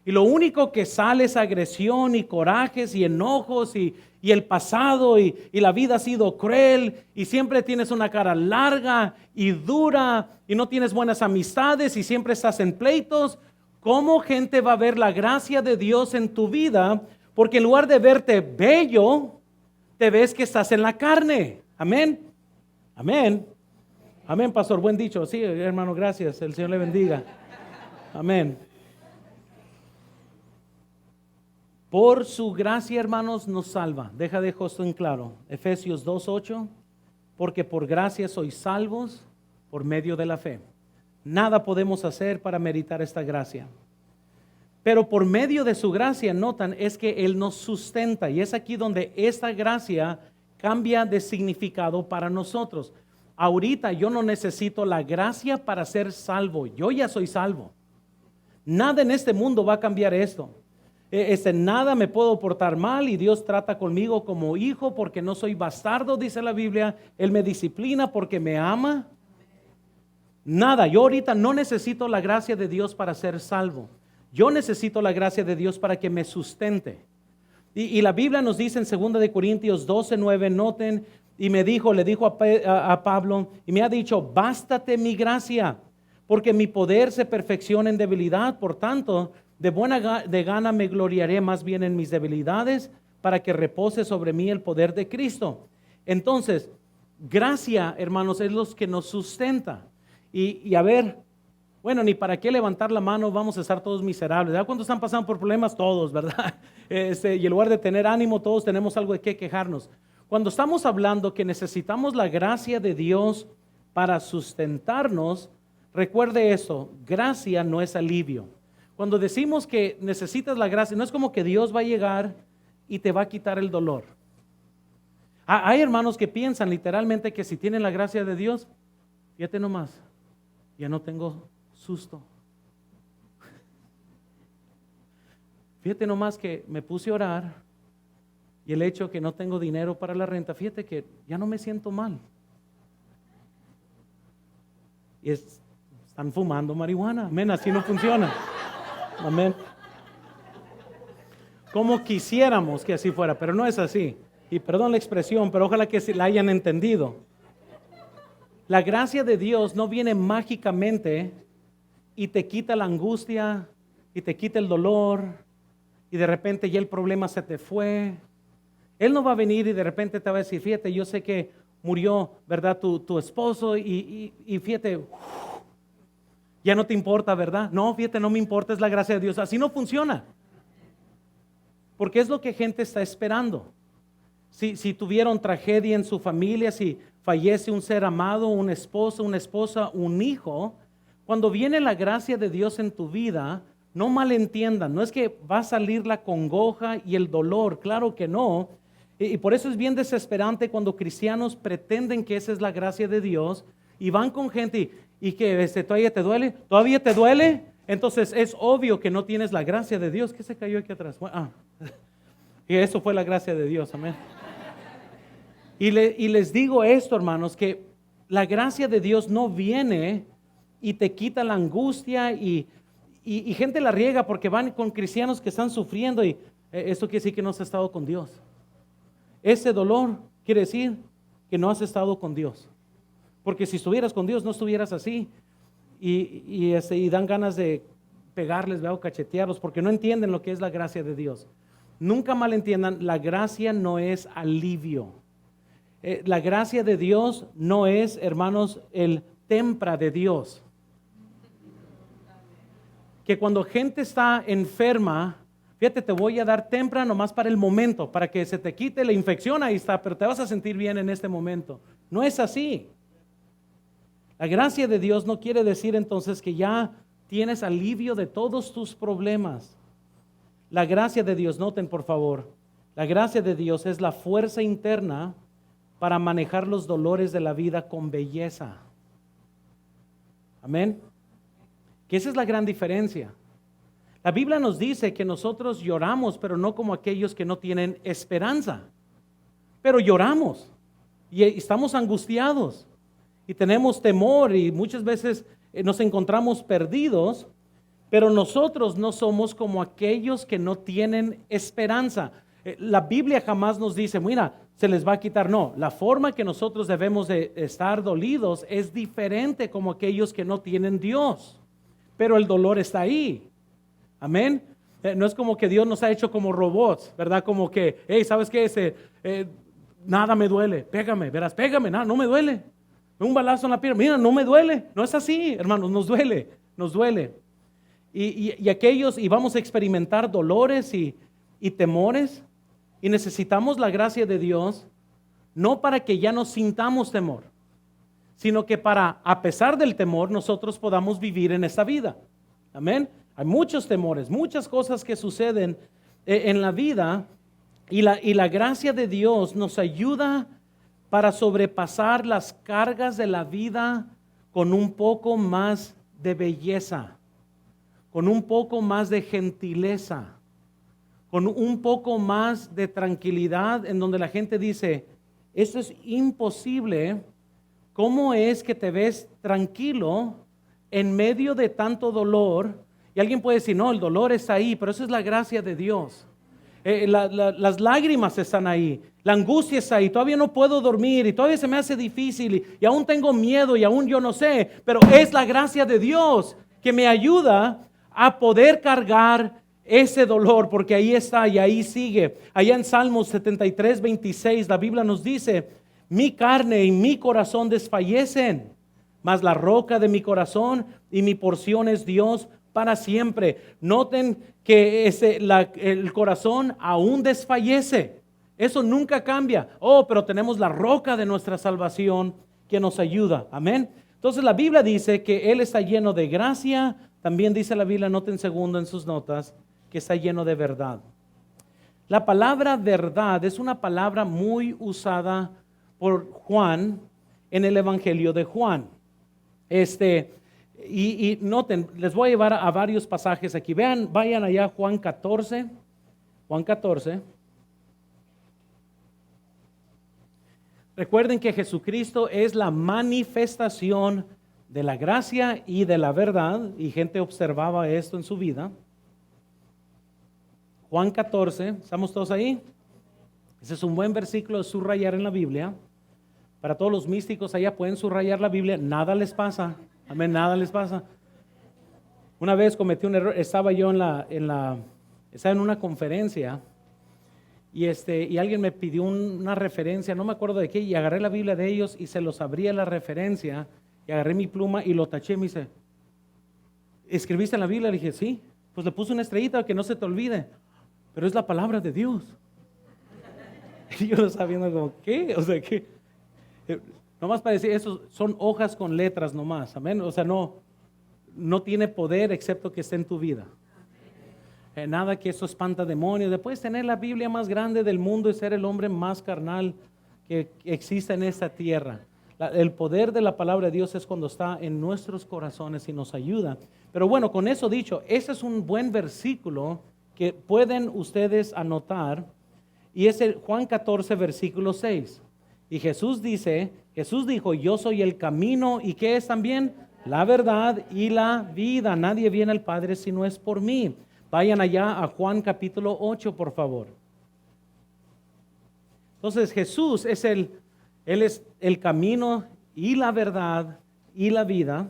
Y lo único que sale es agresión y corajes y enojos y el pasado y la vida ha sido cruel y siempre tienes una cara larga y dura y no tienes buenas amistades y siempre estás en pleitos. ¿Cómo gente va a ver la gracia de Dios en tu vida? Porque en lugar de verte bello, te ves que estás en la carne. Amén. Amén. Amén, pastor. Buen dicho. Sí, hermano, gracias. El Señor le bendiga. Amén. Por su gracia, hermanos, nos salva. Dejo esto en claro. Efesios 2:8. Porque por gracia sois salvos por medio de la fe. Nada podemos hacer para meritar esta gracia. Pero por medio de su gracia, notan, es que Él nos sustenta. Y es aquí donde esta gracia cambia de significado para nosotros. Ahorita yo no necesito la gracia para ser salvo. Yo ya soy salvo. Nada en este mundo va a cambiar esto. Nada me puedo portar mal y Dios trata conmigo como hijo porque no soy bastardo, dice la Biblia. Él me disciplina porque me ama. Nada, yo ahorita no necesito la gracia de Dios para ser salvo. Yo necesito la gracia de Dios para que me sustente. Y la Biblia nos dice en 2 de Corintios 12:9, noten, y le dijo a Pablo, y me ha dicho, bástate mi gracia, porque mi poder se perfecciona en debilidad. Por tanto, de gana me gloriaré más bien en mis debilidades, para que repose sobre mí el poder de Cristo. Entonces, gracia, hermanos, es lo que nos sustenta. Y a ver, bueno, ni para qué levantar la mano, vamos a estar todos miserables. ¿Verdad? ¿Cuántos están pasando por problemas? Todos, ¿verdad? Y en lugar de tener ánimo, todos tenemos algo de qué quejarnos. Cuando estamos hablando que necesitamos la gracia de Dios para sustentarnos, recuerde eso, gracia no es alivio. Cuando decimos que necesitas la gracia, no es como que Dios va a llegar y te va a quitar el dolor. Hay hermanos que piensan literalmente que si tienen la gracia de Dios, fíjate nomás, ya no tengo susto. Fíjate nomás que me puse a orar y el hecho que no tengo dinero para la renta, fíjate que ya no me siento mal. Y están fumando marihuana, amén, así no funciona. Amén. Como quisiéramos que así fuera, pero no es así. Y perdón la expresión, pero ojalá que la hayan entendido. La gracia de Dios no viene mágicamente y te quita la angustia y te quita el dolor y de repente ya el problema se te fue. Él no va a venir y de repente te va a decir, fíjate, yo sé que murió, ¿verdad? Tu esposo y fíjate, ya no te importa, ¿verdad? No, fíjate, no me importa, es la gracia de Dios. Así no funciona. Porque es lo que gente está esperando. Si tuvieron tragedia en su familia, si fallece un ser amado, un esposo, una esposa, un hijo, cuando viene la gracia de Dios en tu vida, no malentiendan, no es que va a salir la congoja y el dolor, claro que no. Y por eso es bien desesperante cuando cristianos pretenden que esa es la gracia de Dios y van con gente y que todavía te duele, todavía te duele, entonces es obvio que no tienes la gracia de Dios. ¿Qué se cayó aquí atrás? Y eso fue la gracia de Dios, amén. Y les digo esto, hermanos, que la gracia de Dios no viene y te quita la angustia y gente la riega porque van con cristianos que están sufriendo y esto quiere decir que no has estado con Dios. Ese dolor quiere decir que no has estado con Dios. Porque si estuvieras con Dios no estuvieras así y dan ganas de pegarles, o cachetearlos porque no entienden lo que es la gracia de Dios. Nunca malentiendan, la gracia no es alivio. La gracia de Dios no es, hermanos, el tempra de Dios. Que cuando gente está enferma, fíjate, te voy a dar tempra nomás para el momento, para que se te quite la infección, ahí está, pero te vas a sentir bien en este momento. No es así. La gracia de Dios no quiere decir entonces que ya tienes alivio de todos tus problemas. La gracia de Dios, noten por favor, la gracia de Dios es la fuerza interna para manejar los dolores de la vida con belleza. Amén. Que esa es la gran diferencia. La Biblia nos dice que nosotros lloramos, pero no como aquellos que no tienen esperanza. Pero lloramos y estamos angustiados y tenemos temor y muchas veces nos encontramos perdidos, pero nosotros no somos como aquellos que no tienen esperanza. La Biblia jamás nos dice, mira, se les va a quitar. No, la forma que nosotros debemos de estar dolidos es diferente como aquellos que no tienen Dios. Pero el dolor está ahí. Amén. No es como que Dios nos ha hecho como robots, ¿verdad? Como que, hey, ¿sabes qué? Nada me duele, pégame, verás, pégame, nada, no me duele. Un balazo en la pierna, mira, no me duele. No es así, hermanos, nos duele, nos duele. Y aquellos, y vamos a experimentar dolores y temores, y necesitamos la gracia de Dios, no para que ya no sintamos temor, sino que para, a pesar del temor, nosotros podamos vivir en esta vida. Amén. Hay muchos temores, muchas cosas que suceden en la vida y la gracia de Dios nos ayuda para sobrepasar las cargas de la vida con un poco más de belleza, con un poco más de gentileza, con un poco más de tranquilidad en donde la gente dice, esto es imposible, ¿cómo es que te ves tranquilo en medio de tanto dolor? Y alguien puede decir, no, el dolor está ahí, pero eso es la gracia de Dios. Las lágrimas están ahí, la angustia está ahí, todavía no puedo dormir y todavía se me hace difícil y aún tengo miedo y aún yo no sé, pero es la gracia de Dios que me ayuda a poder cargar ese dolor, porque ahí está y ahí sigue. Allá en Salmos 73, 26, la Biblia nos dice: mi carne y mi corazón desfallecen, mas la roca de mi corazón y mi porción es Dios para siempre. Noten que el corazón aún desfallece. Eso nunca cambia. Oh, pero tenemos la roca de nuestra salvación que nos ayuda. Amén. Entonces la Biblia dice que Él está lleno de gracia. También dice la Biblia, noten segundo en sus notas, que está lleno de verdad. La palabra verdad es una palabra muy usada por Juan en el Evangelio de Juan. Y noten, les voy a llevar a varios pasajes aquí. Vean, vayan allá Juan 14. Juan 14. Recuerden que Jesucristo es la manifestación de la gracia y de la verdad, y gente observaba esto en su vida. Juan 14, ¿estamos todos ahí? Ese es un buen versículo de subrayar en la Biblia. Para todos los místicos allá pueden subrayar la Biblia, nada les pasa. Amén, nada les pasa. Una vez cometí un error, estaba yo estaba en una conferencia y alguien me pidió una referencia, no me acuerdo de qué, y agarré la Biblia de ellos y se los abría la referencia y agarré mi pluma y lo taché. Me dice: ¿escribiste en la Biblia? Le dije: sí. Pues le puse una estrellita que no se te olvide, pero es la palabra de Dios. Y yo lo estaba viendo como, ¿qué? O sea, ¿qué? Nomás para decir, eso son hojas con letras nomás, amén. O sea, no tiene poder excepto que esté en tu vida. Nada que eso espanta demonios. Puedes tener la Biblia más grande del mundo y ser el hombre más carnal que existe en esta tierra. El poder de la palabra de Dios es cuando está en nuestros corazones y nos ayuda. Pero bueno, con eso dicho, ese es un buen versículo que pueden ustedes anotar, y es el Juan 14, versículo 6. Y Jesús dijo: yo soy el camino, ¿y qué es también? La verdad y la vida. Nadie viene al Padre si no es por mí. Vayan allá a Juan capítulo 8, por favor. Entonces Jesús Él es el camino y la verdad y la vida.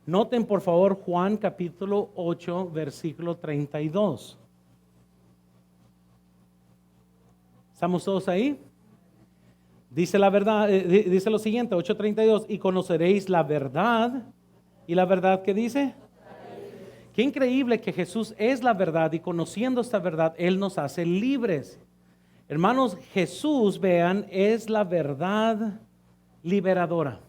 Noten por favor Juan capítulo 8, versículo 32. ¿Estamos todos ahí? Dice la verdad, dice lo siguiente, 8:32, y conoceréis la verdad. ¿Y la verdad qué dice? Qué increíble que Jesús es la verdad, y conociendo esta verdad, Él nos hace libres. Hermanos, Jesús, vean, es la verdad liberadora.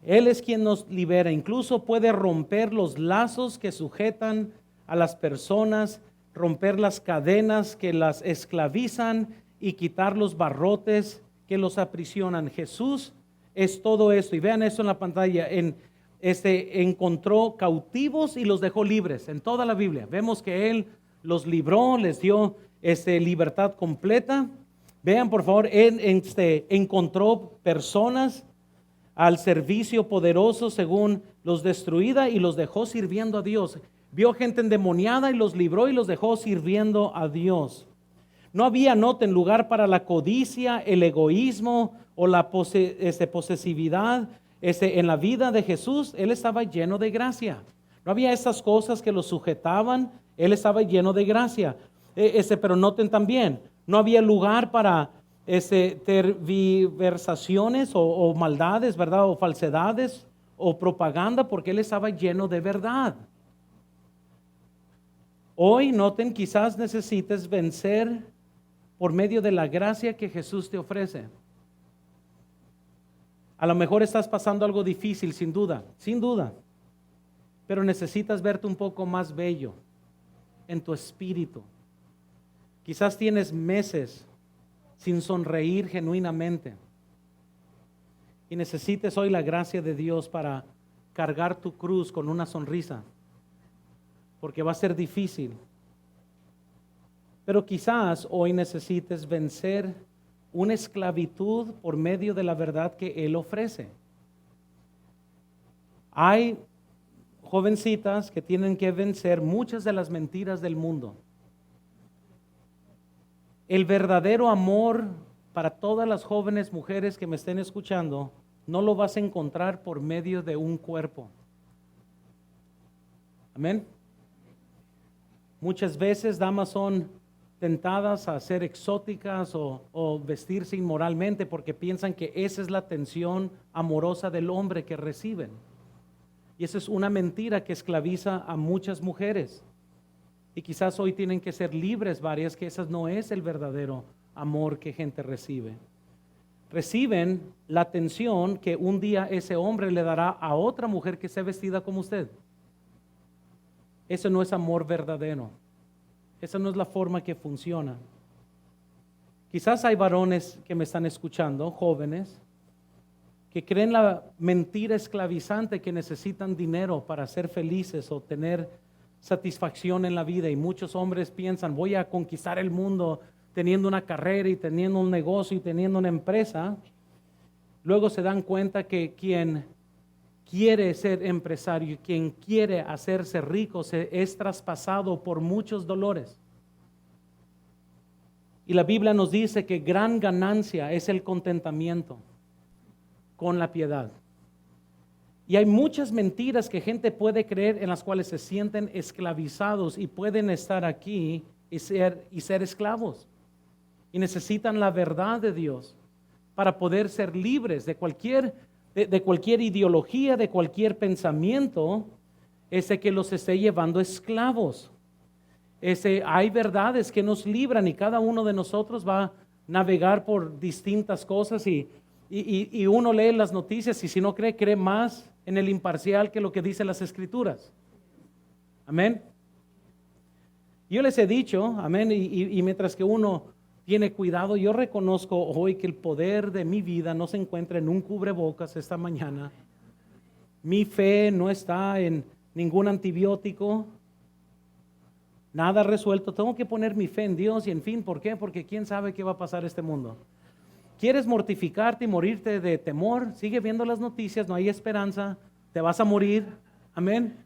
Él es quien nos libera, incluso puede romper los lazos que sujetan a las personas, romper las cadenas que las esclavizan y quitar los barrotes que los aprisionan. Jesús es todo esto, y vean eso en la pantalla. Encontró cautivos y los dejó libres en toda la Biblia. Vemos que Él los libró, les dio libertad completa. Vean por favor, Él encontró personas al servicio poderoso según los destruida y los dejó sirviendo a Dios. Vio gente endemoniada y los libró y los dejó sirviendo a Dios. No había, noten, lugar para la codicia, el egoísmo o la posesividad. En la vida de Jesús, Él estaba lleno de gracia. No había esas cosas que lo sujetaban. Él estaba lleno de gracia. Pero noten también, no había lugar para tergiversaciones o maldades, ¿verdad? O falsedades o propaganda, porque Él estaba lleno de verdad. Hoy, noten, quizás necesites vencer por medio de la gracia que Jesús te ofrece. A lo mejor estás pasando algo difícil, sin duda, pero necesitas verte un poco más bello en tu espíritu. Quizás tienes meses sin sonreír genuinamente y necesites hoy la gracia de Dios para cargar tu cruz con una sonrisa, porque va a ser difícil. Pero quizás hoy necesites vencer una esclavitud por medio de la verdad que Él ofrece. Hay jovencitas que tienen que vencer muchas de las mentiras del mundo. El verdadero amor para todas las jóvenes mujeres que me estén escuchando, no lo vas a encontrar por medio de un cuerpo. Amén. Muchas veces damas son tentadas a ser exóticas o vestirse inmoralmente porque piensan que esa es la atención amorosa del hombre que reciben. Y esa es una mentira que esclaviza a muchas mujeres. Y quizás hoy tienen que ser libres varias, que ese no es el verdadero amor que gente recibe. Reciben la atención que un día ese hombre le dará a otra mujer que sea vestida como usted. Eso no es amor verdadero. Esa no es la forma que funciona. Quizás hay varones que me están escuchando, jóvenes, que creen la mentira esclavizante que necesitan dinero para ser felices o tener satisfacción en la vida. Y muchos hombres piensan, voy a conquistar el mundo teniendo una carrera y teniendo un negocio y teniendo una empresa. Luego se dan cuenta que quien quiere ser empresario, quien quiere hacerse rico, es traspasado por muchos dolores. Y la Biblia nos dice que gran ganancia es el contentamiento con la piedad. Y hay muchas mentiras que gente puede creer en las cuales se sienten esclavizados y pueden estar aquí y ser esclavos. Y necesitan la verdad de Dios para poder ser libres de cualquier ideología, de cualquier pensamiento que los esté llevando esclavos. Hay verdades que nos libran y cada uno de nosotros va a navegar por distintas cosas y uno lee las noticias y si no cree más en el imparcial que lo que dicen las Escrituras. Amén. Yo les he dicho, amén, y mientras que uno tiene cuidado, yo reconozco hoy que el poder de mi vida no se encuentra en un cubrebocas esta mañana. Mi fe no está en ningún antibiótico, nada resuelto. Tengo que poner mi fe en Dios y en fin, ¿por qué? Porque quién sabe qué va a pasar este mundo. ¿Quieres mortificarte y morirte de temor? Sigue viendo las noticias, no hay esperanza, te vas a morir, amén.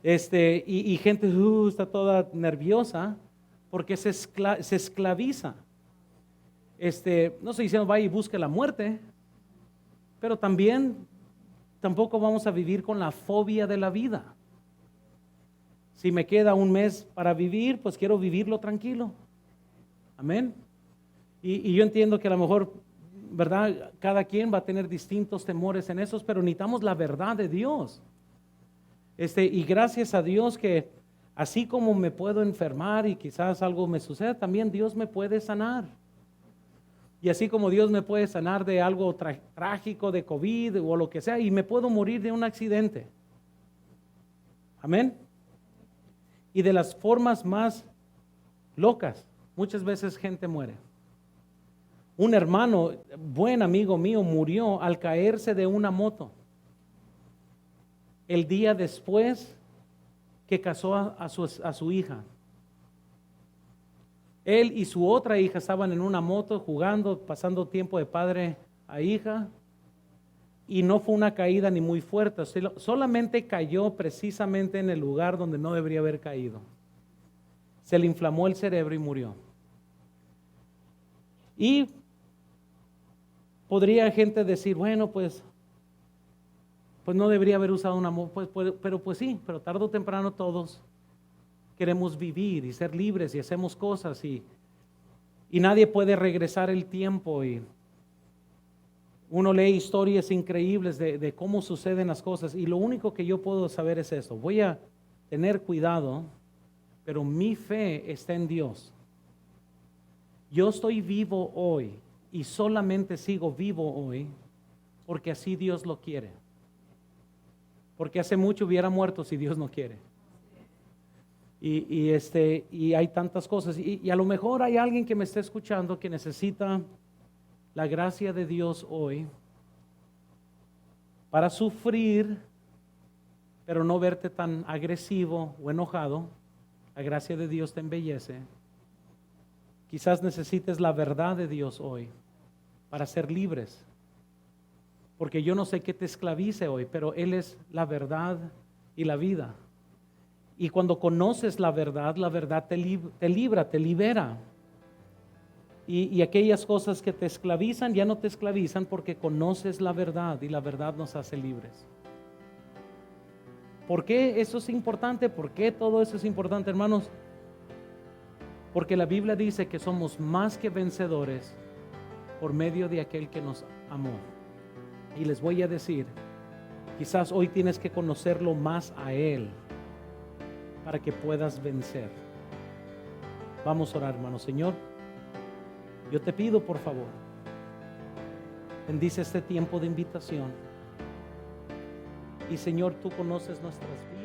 Y gente está toda nerviosa porque se esclaviza. No estoy diciendo vaya y busque la muerte, pero tampoco vamos a vivir con la fobia de la vida. Si me queda un mes para vivir, pues quiero vivirlo tranquilo, amén. Y yo entiendo que a lo mejor, ¿verdad? Cada quien va a tener distintos temores en esos, pero necesitamos la verdad de Dios. Y gracias a Dios que así como me puedo enfermar y quizás algo me suceda, también Dios me puede sanar. Y así como Dios me puede sanar de algo trágico, de COVID o lo que sea, y me puedo morir de un accidente. Amén. Y de las formas más locas, muchas veces gente muere. Un hermano, buen amigo mío, murió al caerse de una moto. El día después que casó a su hija. Él y su otra hija estaban en una moto jugando, pasando tiempo de padre a hija. Y no fue una caída ni muy fuerte, solamente cayó precisamente en el lugar donde no debería haber caído. Se le inflamó el cerebro y murió. Y podría gente decir, bueno, pues no debería haber usado una moto, pero sí, pero tarde o temprano todos queremos vivir y ser libres y hacemos cosas y nadie puede regresar el tiempo y uno lee historias increíbles de cómo suceden las cosas y lo único que yo puedo saber es esto, voy a tener cuidado, pero mi fe está en Dios. Yo estoy vivo hoy y solamente sigo vivo hoy porque así Dios lo quiere. Porque hace mucho hubiera muerto si Dios no quiere. Y hay tantas cosas. Y a lo mejor hay alguien que me está escuchando que necesita la gracia de Dios hoy para sufrir, pero no verte tan agresivo o enojado. La gracia de Dios te embellece. Quizás necesites la verdad de Dios hoy para ser libres. Porque yo no sé qué te esclavice hoy, pero Él es la verdad y la vida. Y cuando conoces la verdad te libra, te libera. y aquellas cosas que te esclavizan ya no te esclavizan porque conoces la verdad y la verdad nos hace libres. ¿Por qué eso es importante? ¿Por qué todo eso es importante, hermanos? Porque la Biblia dice que somos más que vencedores por medio de aquel que nos amó. Y les voy a decir, quizás hoy tienes que conocerlo más a Él para que puedas vencer. Vamos a orar, hermanos. Señor, yo te pido, por favor, bendice este tiempo de invitación. Y Señor, tú conoces nuestras vidas.